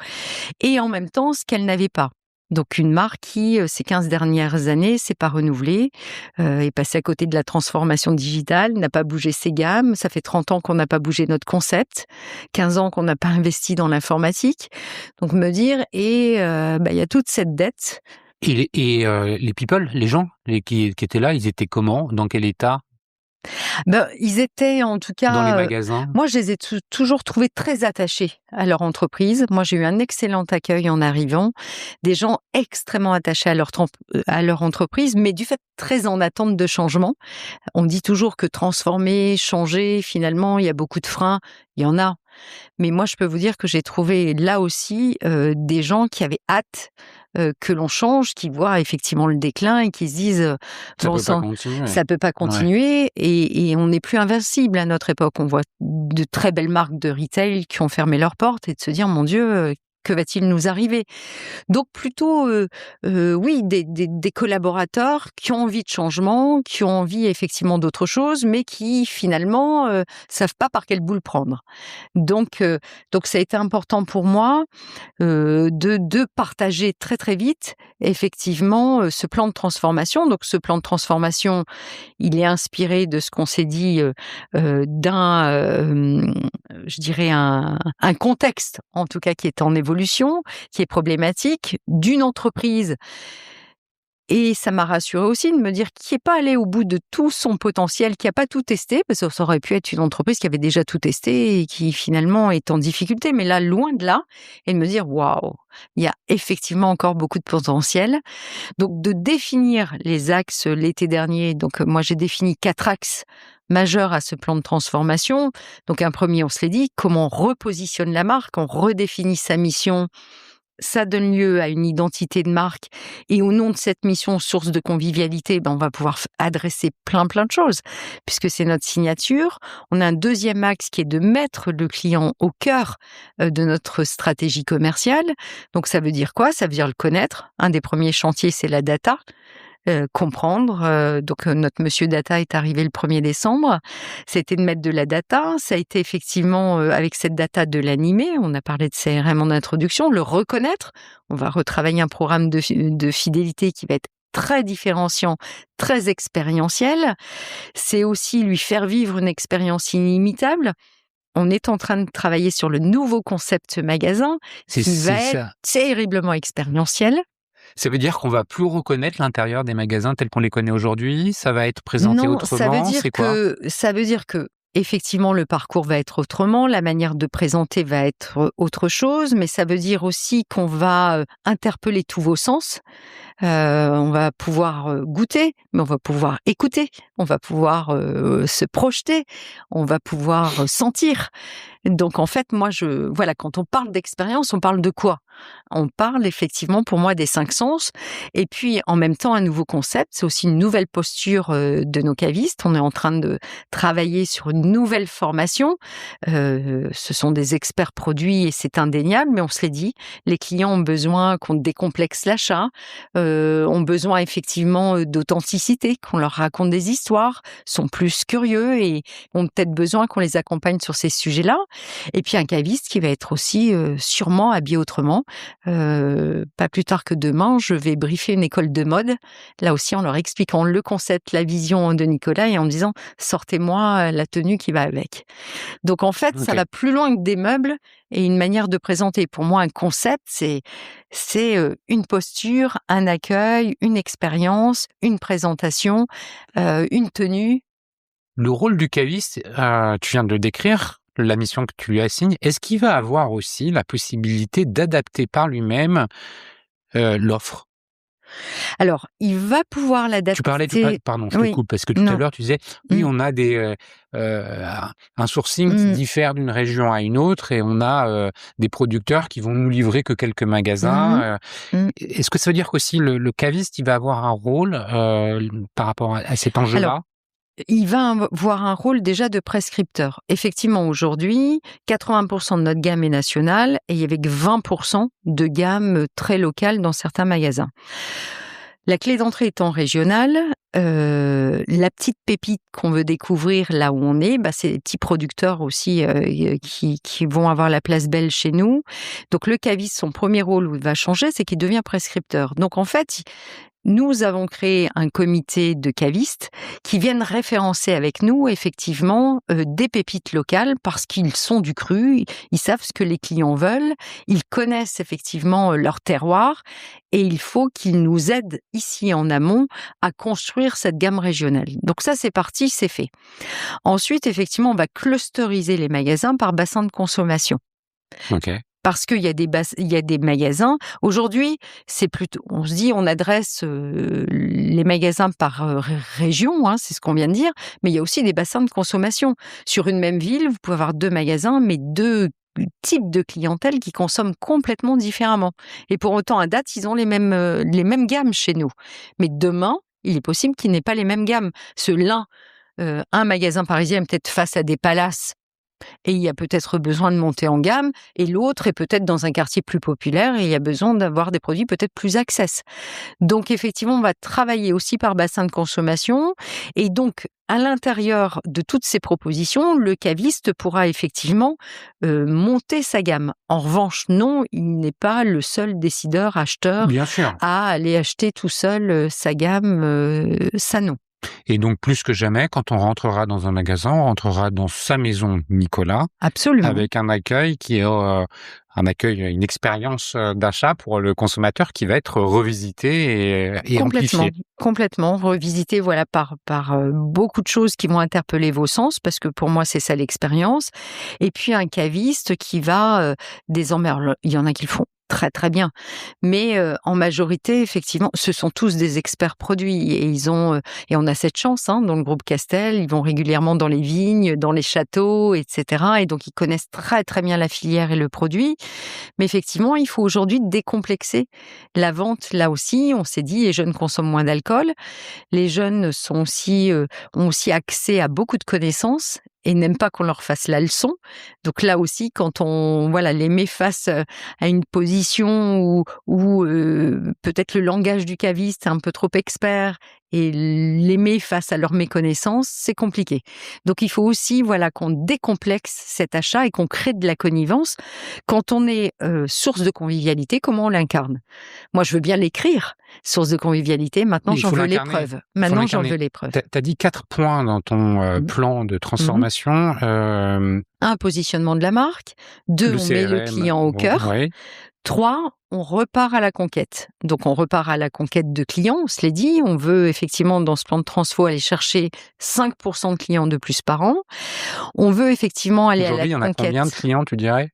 et en même temps ce qu'elle n'avait pas. Donc une marque qui, ces 15 dernières années, s'est pas renouvelée, est passée à côté de la transformation digitale, n'a pas bougé ses gammes. Ça fait 30 ans qu'on n'a pas bougé notre concept, 15 ans qu'on n'a pas investi dans l'informatique. Donc me dire, il y a toute cette dette. Et les people, les gens qui étaient là, ils étaient comment? Dans quel état? Ils étaient en tout cas... Dans les magasins? Moi, je les ai toujours trouvés très attachés à leur entreprise. Moi, j'ai eu un excellent accueil en arrivant. Des gens extrêmement attachés à leur entreprise, mais du fait très en attente de changement. On dit toujours que transformer, changer, finalement, il y a beaucoup de freins. Il y en a. Mais moi, je peux vous dire que j'ai trouvé là aussi des gens qui avaient hâte que l'on change, qui voient effectivement le déclin et qui se disent ça peut pas continuer. Ouais. Et on n'est plus invincible à notre époque. On voit de très belles marques de retail qui ont fermé leurs portes et de se dire mon Dieu, que va-t-il nous arriver? Donc plutôt, oui, des collaborateurs qui ont envie de changement, qui ont envie effectivement d'autre chose, mais qui finalement savent pas par quelle boule prendre. Donc ça a été important pour moi de partager très très vite effectivement ce plan de transformation. Donc ce plan de transformation, il est inspiré de ce qu'on s'est dit je dirais un contexte en tout cas qui est en évolution, qui est problématique, d'une entreprise. Et ça m'a rassurée aussi de me dire qui n'est pas allé au bout de tout son potentiel, qui n'a pas tout testé, parce que ça aurait pu être une entreprise qui avait déjà tout testé et qui finalement est en difficulté. Mais là, loin de là, et de me dire waouh, il y a effectivement encore beaucoup de potentiel. Donc de définir les axes l'été dernier. Donc moi j'ai défini 4 axes majeurs à ce plan de transformation. Donc un premier, on se l'est dit, comment on repositionne la marque, on redéfinit sa mission. Ça donne lieu à une identité de marque et au nom de cette mission, source de convivialité, on va pouvoir adresser plein de choses puisque c'est notre signature. On a un deuxième axe qui est de mettre le client au cœur de notre stratégie commerciale. Donc ça veut dire quoi? Ça veut dire le connaître. Un des premiers chantiers, c'est la data. Comprendre. Donc notre monsieur data est arrivé le 1er décembre. C'était de mettre de la data. Ça a été effectivement avec cette data de l'animer. On a parlé de CRM en introduction. Le reconnaître. On va retravailler un programme de fidélité qui va être très différenciant, très expérientiel. C'est aussi lui faire vivre une expérience inimitable. On est en train de travailler sur le nouveau concept magasin qui va être terriblement expérientiel. Ça veut dire qu'on va plus reconnaître l'intérieur des magasins tels qu'on les connaît aujourd'hui? Ça va être présenté Non, autrement? C'est quoi? ça veut dire que effectivement le parcours va être autrement, la manière de présenter va être autre chose, mais ça veut dire aussi qu'on va interpeller tous vos sens. On va pouvoir goûter, mais on va pouvoir écouter, on va pouvoir se projeter, on va pouvoir sentir. Donc en fait, moi, voilà, quand on parle d'expérience, on parle de quoi? On parle effectivement pour moi des 5 sens et puis en même temps un nouveau concept, c'est aussi une nouvelle posture de nos cavistes. On est en train de travailler sur une nouvelle formation. Ce sont des experts produits et c'est indéniable, mais on se l'est dit, les clients ont besoin qu'on décomplexe l'achat, ont besoin effectivement d'authenticité, qu'on leur raconte des histoires, sont plus curieux et ont peut-être besoin qu'on les accompagne sur ces sujets-là. Et puis un caviste qui va être aussi sûrement habillé autrement. Pas plus tard que demain, je vais briefer une école de mode, là aussi en leur expliquant le concept, la vision de Nicolas et en me disant « sortez-moi la tenue qui va avec ». Donc en fait, ça OK. va plus loin que des meubles et une manière de présenter. Pour moi, un concept, c'est une posture, un accueil, une expérience, une présentation, une tenue. Le rôle du caviste, tu viens de le décrire, la mission que tu lui assignes. Est-ce qu'il va avoir aussi la possibilité d'adapter par lui-même, l'offre? Alors, il va pouvoir Tu parlais tout à l'adapter. pardon, je te Oui, coupe parce que tout à non. l'heure tu disais: «Oui, Mmh, on a un sourcing qui mmh, diffère d'une région à une autre et on a, des producteurs qui vont nous livrer que quelques mmh, magasins», mmh. est-ce que ça veut dire qu'aussi le caviste, il va avoir un rôle, par rapport à cet Alors, enjeu-là? il va avoir un rôle déjà de prescripteur. Effectivement, aujourd'hui, 80 de notre gamme est nationale et il y avait que 20 de gamme très locale dans certains magasins. La clé d'entrée étant régionale, la petite pépite qu'on veut découvrir là où on est, bah, c'est les petits producteurs aussi, qui vont avoir la place belle chez nous. Donc le caviste, son premier rôle où il va changer, c'est qu'il devient prescripteur. Donc en fait, nous avons créé un comité de cavistes qui viennent référencer avec nous effectivement des pépites locales parce qu'ils sont du cru, ils savent ce que les clients veulent, ils connaissent effectivement leur terroir et il faut qu'ils nous aident ici en amont à construire cette gamme régionale. Donc ça c'est parti, c'est fait. Ensuite effectivement on va clusteriser les magasins par bassin de consommation. OK. Parce qu'il y a il y a des magasins. Aujourd'hui, c'est plutôt on se dit on adresse, les magasins par, région, hein, c'est ce qu'on vient de dire, mais il y a aussi des bassins de consommation. Sur une même ville, vous pouvez avoir 2 magasins, mais 2 types de clientèle qui consomment complètement différemment et pour autant, à date, ils ont les mêmes gammes chez nous. Mais demain, il est possible qu'ils n'aient pas les mêmes gammes. Un magasin parisien est peut-être face à des palaces et il y a peut-être besoin de monter en gamme et l'autre est peut-être dans un quartier plus populaire et il y a besoin d'avoir des produits peut-être plus access. Donc effectivement, on va travailler aussi par bassin de consommation et donc à l'intérieur de toutes ces propositions, le caviste pourra effectivement monter sa gamme. En revanche, non, il n'est pas le seul décideur, acheteur Bien sûr. à aller acheter tout seul sa gamme, ça non. Et donc plus que jamais, quand on rentrera dans un magasin, on rentrera dans sa maison Nicolas, Absolument. avec un accueil qui est, une expérience, d'achat pour le consommateur qui va être revisitée et Complètement, amplifiée. complètement. Revisiter, voilà, par beaucoup de choses qui vont interpeller vos sens, parce que pour moi, c'est ça l'expérience. Et puis un caviste qui va, désormais alors il y en a qui le font très, très bien, mais en majorité, effectivement, ce sont tous des experts produits et ils ont, et on a cette chance, hein, dans le groupe Castel, ils vont régulièrement dans les vignes, dans les châteaux et cetera et donc ils connaissent très, très bien la filière et le produit. Mais effectivement, il faut aujourd'hui décomplexer la vente. Là aussi, on s'est dit, les jeunes consomment moins d'alcool. Les jeunes sont aussi, ont aussi accès à beaucoup de connaissances et n'aiment pas qu'on leur fasse la leçon. Donc là aussi, quand on voilà les met face à une position où peut-être le langage du caviste est un peu trop expert et les met face à leur méconnaissance, c'est compliqué. Donc il faut aussi voilà qu'on décomplexe cet achat et qu'on crée de la connivence. Quand on est source de convivialité, comment on l'incarne? Moi, je veux bien l'écrire, source de convivialité. Maintenant, Oui, il j'en faut veux l'incarner. l'épreuve. Il faut Maintenant, j'en l'incarner. veux l'épreuve. Tu as dit 4 points dans ton, Mmh. plan de Mmh. transformation, 1, positionnement de la marque. 2, le on met le CRM, client au bon, cœur. ouais. 3, on repart à la conquête. Donc, on repart à la conquête de clients, on se l'est dit. On veut effectivement, dans ce plan de transfo, aller chercher 5% de clients de plus par an. On veut effectivement aller à la Aujourd'hui, il y en a conquête. combien de clients, tu dirais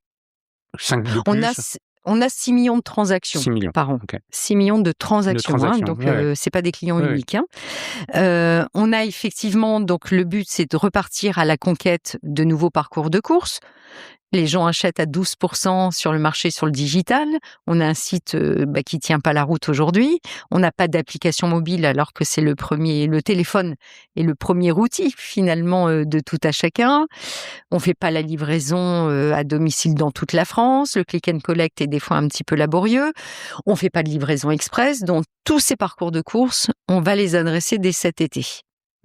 5 de plus? On a 6 millions de transactions 6 millions. par an. Okay. 6 millions de transactions, donc c'est pas des clients uniques. Hein. On a effectivement, donc le but, c'est de repartir à la conquête de nouveaux parcours de course. Les gens achètent à 12% sur le marché sur le digital. On a un site qui tient pas la route aujourd'hui. On n'a pas d'application mobile alors que c'est le téléphone est le premier outil finalement de tout à chacun. On fait pas la livraison à domicile dans toute la France. Le click and collect est des fois un petit peu laborieux. On fait pas de livraison express. Donc tous ces parcours de course, on va les adresser dès cet été.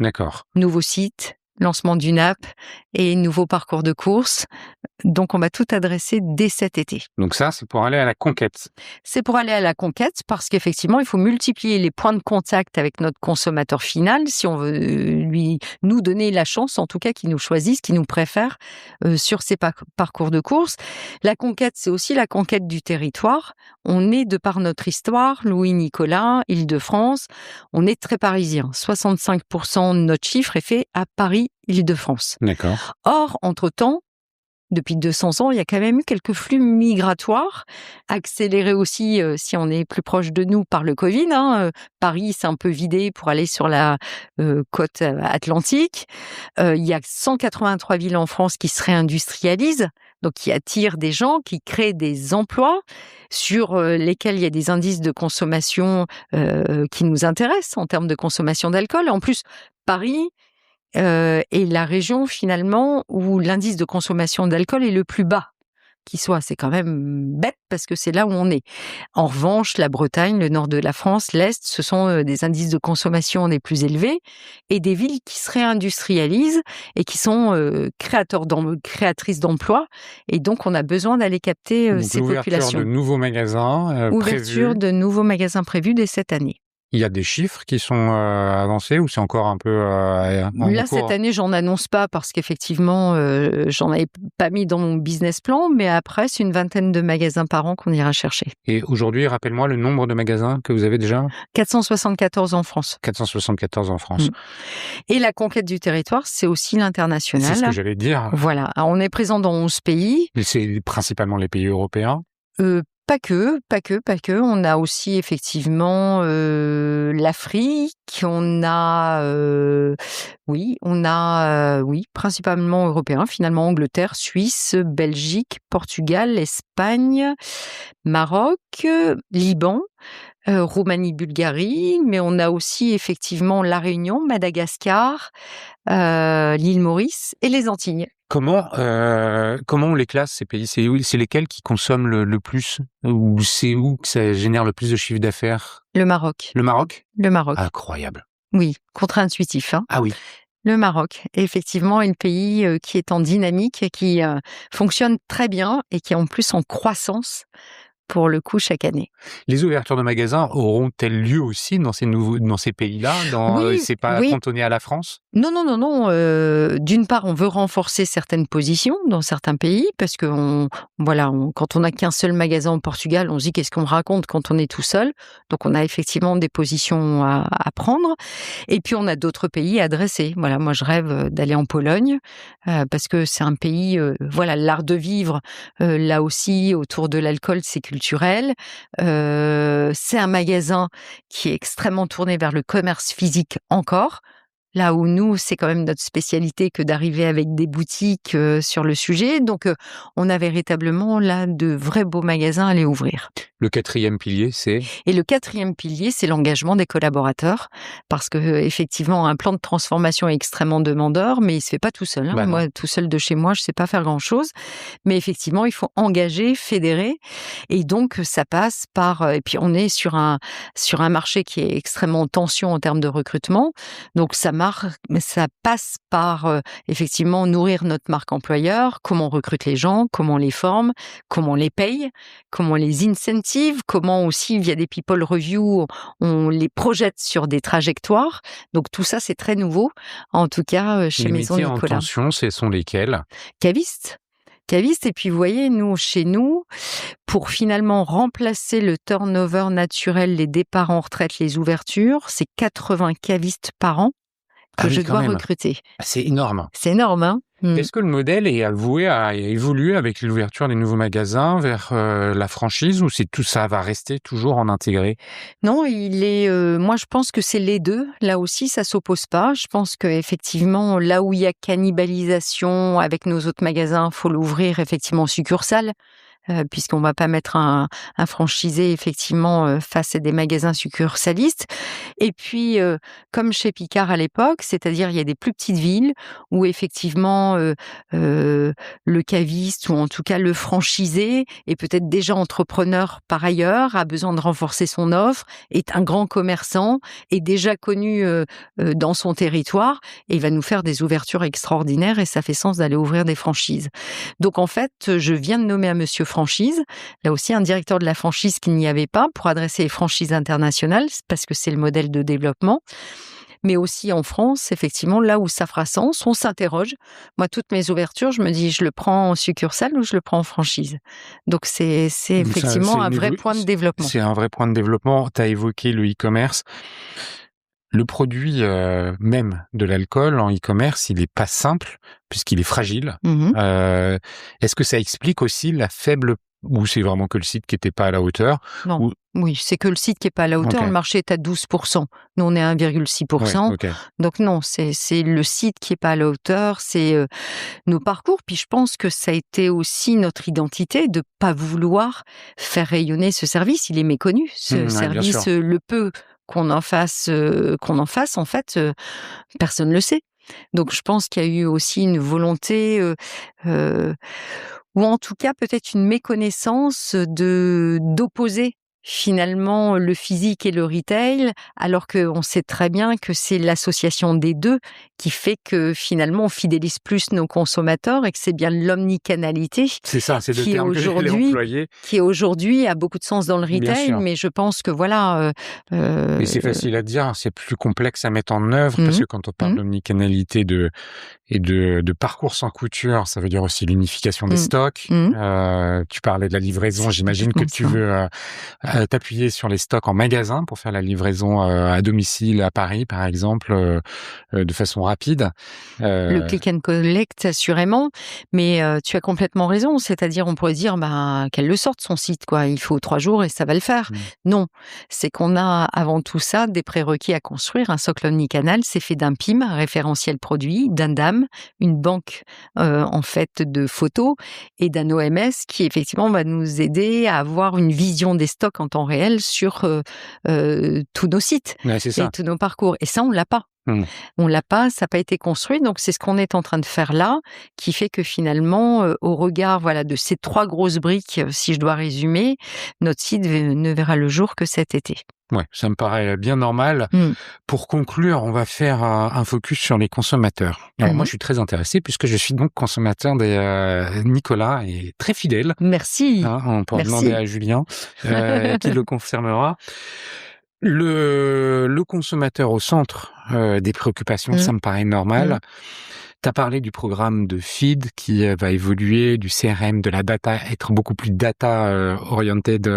D'accord. Nouveau site, lancement d'une app et nouveau parcours de course. Donc, on va tout adresser dès cet été. Donc ça, c'est pour aller à la conquête. C'est pour aller à la conquête parce qu'effectivement, il faut multiplier les points de contact avec notre consommateur final si on veut nous donner la chance, en tout cas, qu'il nous choisisse, qu'il nous préfère sur ces parcours de course. La conquête, c'est aussi la conquête du territoire. On est, de par notre histoire, Louis-Nicolas, Île-de-France, on est très parisien. 65% de notre chiffre est fait à Paris, Île-de-France. D'accord. Or, entre-temps, depuis 200 ans, il y a quand même eu quelques flux migratoires, accélérés aussi, si on est plus proche de nous, par le Covid. Hein. Paris s'est un peu vidé pour aller sur la côte atlantique. Il y a 183 villes en France qui se réindustrialisent, donc qui attirent des gens, qui créent des emplois, sur lesquels il y a des indices de consommation qui nous intéressent en termes de consommation d'alcool. En plus, Paris est la région finalement où l'indice de consommation d'alcool est le plus bas qui soit. C'est quand même bête parce que c'est là où on est. En revanche, la Bretagne, le nord de la France, l'Est, ce sont des indices de consommation des plus élevés et des villes qui se réindustrialisent et qui sont créatrices d'emplois. Et donc, on a besoin d'aller capter ces populations. Ouverture de nouveaux magasins Ouverture de nouveaux magasins prévus dès cette année. Il y a des chiffres qui sont avancés ou c'est encore un peu Là, cette année, j'en annonce pas parce qu'effectivement, j'en avais pas mis dans mon business plan, mais après, c'est une vingtaine de magasins par an qu'on ira chercher. Et aujourd'hui, rappelle-moi le nombre de magasins que vous avez déjà ? 474 en France. 474 en France. Et la conquête du territoire, c'est aussi l'international. C'est ce que j'allais dire. Voilà. Alors, on est présent dans 11 pays. Et c'est principalement les pays européens ? Pas que. On a aussi effectivement l'Afrique, on a principalement européens, finalement Angleterre, Suisse, Belgique, Portugal, Espagne, Maroc, Liban, Roumanie, Bulgarie, mais on a aussi effectivement La Réunion, Madagascar, l'île Maurice et les Antilles. Comment on les classe, ces pays ? C'est lesquels qui consomment le plus ? Ou c'est où que ça génère le plus de chiffre d'affaires ? Le Maroc. Le Maroc ? Le Maroc. Incroyable. Oui, contre-intuitif. Hein. Ah oui. Le Maroc, effectivement, est le pays qui est en dynamique, qui fonctionne très bien et qui est en plus en croissance pour le coup chaque année. Les ouvertures de magasins auront-elles lieu aussi dans ces pays-là ? C'est pas cantonné à la France ? Non. D'une part, on veut renforcer certaines positions dans certains pays parce que quand on n'a qu'un seul magasin au Portugal, on se dit qu'est-ce qu'on raconte quand on est tout seul. Donc, on a effectivement des positions à prendre. Et puis, on a d'autres pays à adresser. Voilà, moi, je rêve d'aller en Pologne parce que c'est un pays, l'art de vivre, là aussi, autour de l'alcool, c'est culturel. C'est un magasin qui est extrêmement tourné vers le commerce physique encore. Là où nous, c'est quand même notre spécialité que d'arriver avec des boutiques sur le sujet. Donc, on a véritablement là de vrais beaux magasins à aller ouvrir. Le 4e pilier, c'est ? Et le 4e pilier, c'est l'engagement des collaborateurs. Parce que effectivement, un plan de transformation est extrêmement demandeur, mais il se fait pas tout seul. Hein. Moi, tout seul de chez moi, je sais pas faire grand-chose. Mais effectivement, il faut engager, fédérer. Et donc, ça passe par... Et puis, on est sur un marché qui est extrêmement en tension en termes de recrutement. Donc, ça passe par effectivement nourrir notre marque employeur, comment on recrute les gens, comment on les forme, comment on les paye, comment on les incentive, comment aussi via des people review on les projette sur des trajectoires. Donc tout ça c'est très nouveau, en tout cas chez Maison Nicolas. Les métiers en tension, ce sont lesquels ? Caviste. cavistes. Et puis, vous voyez, chez nous, pour finalement remplacer le turnover naturel, les départs en retraite, les ouvertures, c'est 80 cavistes par an que je dois recruter. C'est énorme. C'est énorme, hein. Est-ce que le modèle est voué à évoluer avec l'ouverture des nouveaux magasins vers la franchise, ou tout ça va rester toujours en intégré? Non, moi je pense que c'est les deux. Là aussi, ça s'oppose pas. Je pense qu'effectivement, là où il y a cannibalisation avec nos autres magasins, faut l'ouvrir effectivement en succursale. Puisqu'on va pas mettre un franchisé effectivement face à des magasins succursalistes. Et puis, comme chez Picard à l'époque, c'est-à-dire il y a des plus petites villes où effectivement le caviste, ou en tout cas le franchisé, est peut-être déjà entrepreneur par ailleurs, a besoin de renforcer son offre, est un grand commerçant, est déjà connu dans son territoire, et il va nous faire des ouvertures extraordinaires, et ça fait sens d'aller ouvrir des franchises. Donc en fait, je viens de nommer un monsieur franchise, là aussi un directeur de la franchise qu'il n'y avait pas, pour adresser les franchises internationales, parce que c'est le modèle de développement. Mais aussi en France, effectivement, là où ça fera sens, on s'interroge. Moi, toutes mes ouvertures, je me dis, je le prends en succursale ou je le prends en franchise. Donc c'est effectivement un vrai point de développement. C'est un vrai point de développement. Tu as évoqué le e-commerce. Le produit même de l'alcool en e-commerce, il est pas simple puisqu'il est fragile. Est-ce que ça explique aussi la faible, ou c'est vraiment que le site qui était pas à la hauteur? Non. Oui, c'est que le site qui est pas à la hauteur. Le marché est à 12%. Nous, on est à 1,6%. Donc non, c'est le site qui est pas à la hauteur. C'est nos parcours. Puis je pense que ça a été aussi notre identité de pas vouloir faire rayonner ce service. Il est méconnu. Ce service, le peu qu'on en fasse, en fait, personne ne le sait. Donc je pense qu'il y a eu aussi une volonté, ou en tout cas peut-être une méconnaissance d'opposer finalement le physique et le retail, alors qu'on sait très bien que c'est l'association des deux qui fait que finalement on fidélise plus nos consommateurs, et que c'est bien l'omnicanalité qui aujourd'hui a beaucoup de sens dans le retail. Mais je pense que voilà. Mais c'est facile à dire, c'est plus complexe à mettre en œuvre, parce que quand on parle d'omnicanalité et de parcours sans couture, ça veut dire aussi l'unification des stocks. Tu parlais de la livraison, j'imagine que tu veux t'appuyer sur les stocks en magasin pour faire la livraison à domicile à Paris, par exemple, de façon rapide. Le click and collect, assurément, mais tu as complètement raison. C'est-à-dire, on pourrait dire qu'elle le sorte son site, quoi. Il faut 3 jours et ça va le faire. Non, c'est qu'on a avant tout ça des prérequis à construire. Un socle omnicanal, c'est fait d'un PIM, un référentiel produit, d'un DAM, une banque en fait de photos, et d'un OMS qui effectivement va nous aider à avoir une vision des stocks en temps réel sur tous nos sites et tous nos parcours. Et ça, on l'a pas. On l'a pas, ça n'a pas été construit. Donc c'est ce qu'on est en train de faire là, qui fait que finalement, au regard de ces 3 grosses briques, si je dois résumer, notre site ne verra le jour que cet été. Ouais, ça me paraît bien normal. Pour conclure, on va faire un focus sur les consommateurs. Alors moi, je suis très intéressé puisque je suis donc consommateur des Nicolas, et très fidèle. Merci. On peut en demander à Julien, qui le confirmera. Le consommateur au centre des préoccupations, ça me paraît normal. Tu as parlé du programme de feed qui va évoluer, du CRM, de la data, être beaucoup plus data oriented.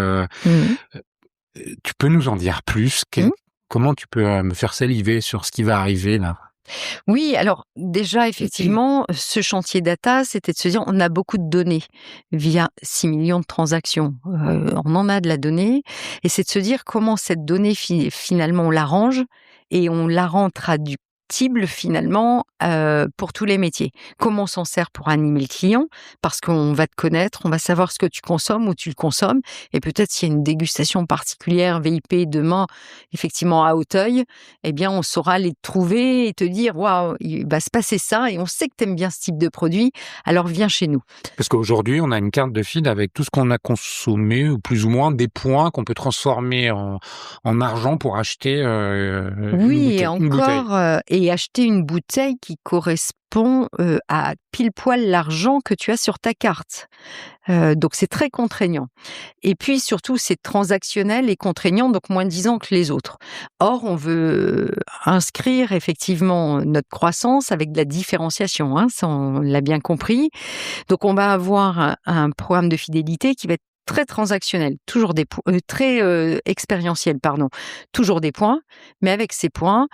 Tu peux nous en dire plus? Comment tu peux me faire saliver sur ce qui va arriver là? Oui, alors déjà, effectivement, ce chantier data, c'était de se dire, on a beaucoup de données via 6 millions de transactions. On en a de la donnée, et c'est de se dire comment cette donnée, finalement, on l'arrange et on la rend traductible finalement pour tous les métiers. Comment on s'en sert pour animer le client? Parce qu'on va te connaître, on va savoir ce que tu consommes, où tu le consommes, et peut-être s'il y a une dégustation particulière VIP demain, effectivement à Auteuil, eh bien on saura les trouver et te dire waouh, il va se passer ça, et on sait que tu aimes bien ce type de produit, alors viens chez nous. Parce qu'aujourd'hui, on a une carte de feed avec tout ce qu'on a consommé, ou plus ou moins des points qu'on peut transformer en argent pour acheter oui, et encore, et et acheter une bouteille qui correspond à pile poil l'argent que tu as sur ta carte. Donc c'est très contraignant. Et puis surtout, c'est transactionnel et contraignant, donc moins disant que les autres. Or, on veut inscrire effectivement notre croissance avec de la différenciation, hein, ça on l'a bien compris. Donc on va avoir un programme de fidélité qui va être très transactionnel, toujours très expérientiel, pardon. Toujours des points, mais avec ces points,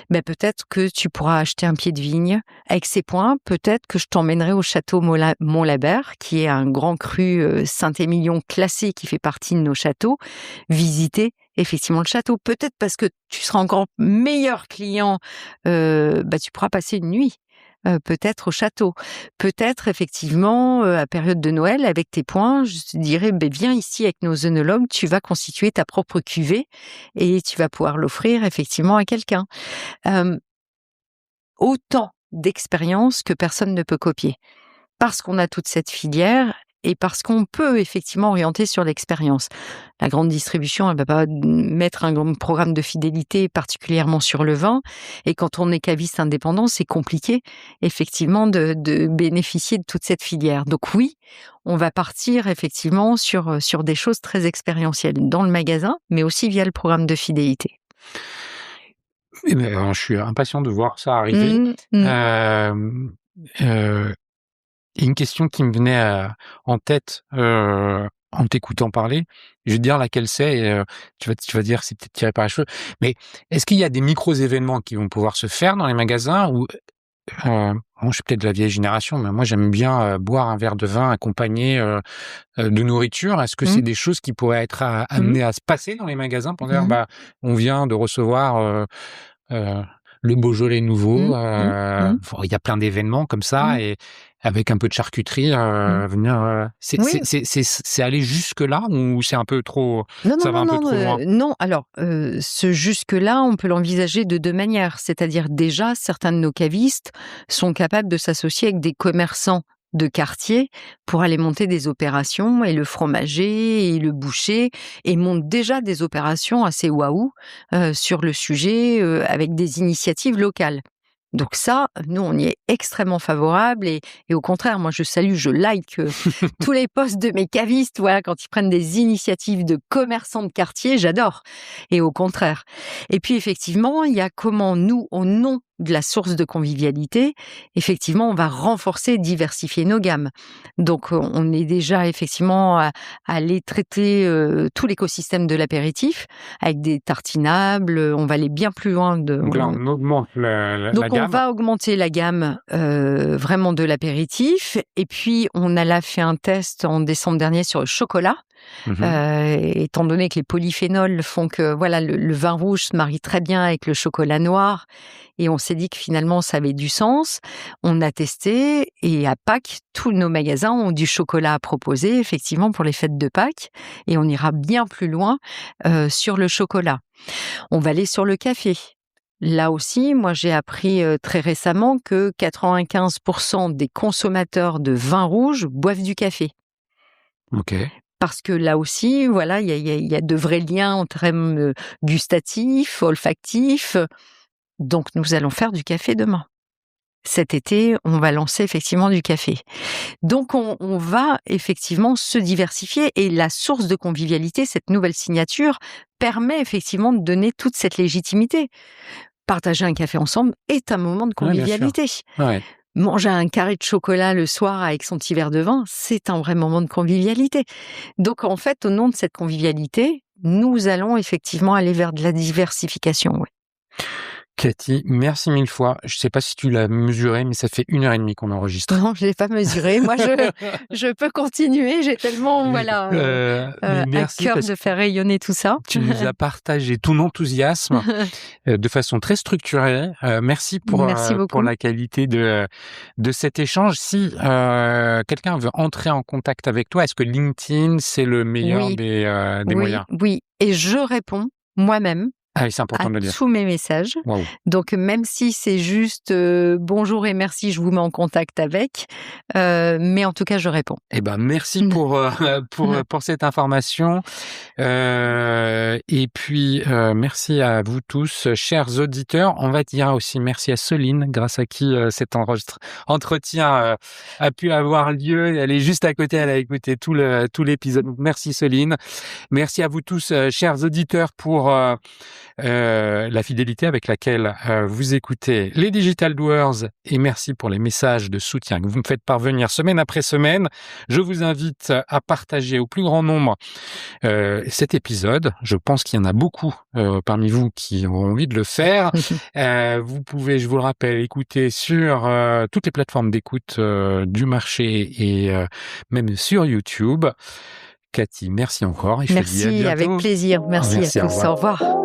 peut-être que tu pourras acheter un pied de vigne. Avec ces points, peut-être que je t'emmènerai au château Montlabert, qui est un grand cru Saint-Émilion classé qui fait partie de nos châteaux. Visiter effectivement le château. Peut-être parce que tu seras encore meilleur client, tu pourras passer une nuit. Peut-être au château. Peut-être effectivement, à période de Noël, avec tes points, je te dirais, viens ici avec nos œnologues, tu vas constituer ta propre cuvée et tu vas pouvoir l'offrir effectivement à quelqu'un. Autant d'expériences que personne ne peut copier. Parce qu'on a toute cette filière et parce qu'on peut effectivement orienter sur l'expérience. La grande distribution, elle va pas mettre un grand programme de fidélité particulièrement sur le vin. Et quand on est caviste indépendant, c'est compliqué effectivement de bénéficier de toute cette filière. Donc oui, on va partir effectivement sur des choses très expérientielles dans le magasin, mais aussi via le programme de fidélité. Je suis impatient de voir ça arriver. Une question qui me venait en tête en t'écoutant parler, je vais te dire laquelle c'est et tu vas dire c'est peut-être tiré par les cheveux, mais est-ce qu'il y a des micros-événements qui vont pouvoir se faire dans les magasins ou moi je suis peut-être de la vieille génération, mais moi j'aime bien boire un verre de vin accompagné de nourriture. Est-ce que c'est des choses qui pourraient être amenées à se passer dans les magasins pour dire on vient de recevoir le Beaujolais nouveau, il y a plein d'événements comme ça et avec un peu de charcuterie venir c'est aller jusque là ou c'est un peu trop trop loin? Non, alors ce jusque-là, on peut l'envisager de deux manières, c'est-à-dire déjà certains de nos cavistes sont capables de s'associer avec des commerçants de quartier pour aller monter des opérations et le fromager et le boucher et montent déjà des opérations assez waouh sur le sujet avec des initiatives locales. Donc ça, nous, on y est extrêmement favorable et au contraire, moi, je salue, je like tous les posts de mes cavistes, voilà, quand ils prennent des initiatives de commerçants de quartier, j'adore. Et au contraire. Et puis, effectivement, il y a comment nous, au nom de la source de convivialité, effectivement, on va renforcer et diversifier nos gammes. Donc, on est déjà effectivement à aller traiter tout l'écosystème de l'apéritif avec des tartinables. On va aller bien plus loin. Donc là, on augmente la gamme. On va augmenter la gamme vraiment de l'apéritif. Et puis, on a là fait un test en décembre dernier sur le chocolat. Étant donné que les polyphénols font que voilà le vin rouge se marie très bien avec le chocolat noir et on s'est dit que finalement ça avait du sens. On a testé et à Pâques, tous nos magasins ont du chocolat à proposer effectivement pour les fêtes de Pâques et on ira bien plus loin sur le chocolat. On va aller sur le café. Là aussi, moi j'ai appris très récemment que 95% des consommateurs de vin rouge boivent du café. Ok. Parce que là aussi, voilà, il y a de vrais liens en termes gustatifs, olfactifs. Donc, nous allons faire du café demain. Cet été, on va lancer effectivement du café. Donc, on va effectivement se diversifier et la source de convivialité, cette nouvelle signature, permet effectivement de donner toute cette légitimité. Partager un café ensemble est un moment de convivialité. Ouais. Manger un carré de chocolat le soir avec son petit verre de vin, c'est un vrai moment de convivialité. Donc, en fait, au nom de cette convivialité, nous allons effectivement aller vers de la diversification. Ouais. Cathy, merci mille fois. Je ne sais pas si tu l'as mesuré, mais ça fait 1h30 qu'on enregistre. Non, je l'ai pas mesuré. Moi, je peux continuer. J'ai tellement, à cœur de faire rayonner tout ça. Tu nous as partagé ton enthousiasme de façon très structurée. Merci pour la qualité de cet échange. Si quelqu'un veut entrer en contact avec toi, est-ce que LinkedIn, c'est le meilleur des moyens? Oui, et je réponds moi-même Ah oui, c'est important à de le dire. tous mes messages. Waouh. Donc, même si c'est juste bonjour et merci, je vous mets en contact avec. Mais en tout cas, je réponds. Eh ben, merci pour cette information. Et puis, merci à vous tous, chers auditeurs. On va dire aussi merci à Soline, grâce à qui cet entretien a pu avoir lieu. Elle est juste à côté, elle a écouté tout l'épisode. Donc, merci Soline. Merci à vous tous, chers auditeurs, pour la fidélité avec laquelle vous écoutez les Digital Doers, et merci pour les messages de soutien que vous me faites parvenir semaine après semaine. Je vous invite à partager au plus grand nombre cet épisode. Je pense qu'il y en a beaucoup parmi vous qui ont envie de le faire. Vous pouvez, je vous le rappelle, écouter sur toutes les plateformes d'écoute du marché et même sur YouTube. Cathy, merci encore. Et je te dis à Merci, bientôt. avec plaisir. Merci à Merci, au tous. revoir. Au revoir.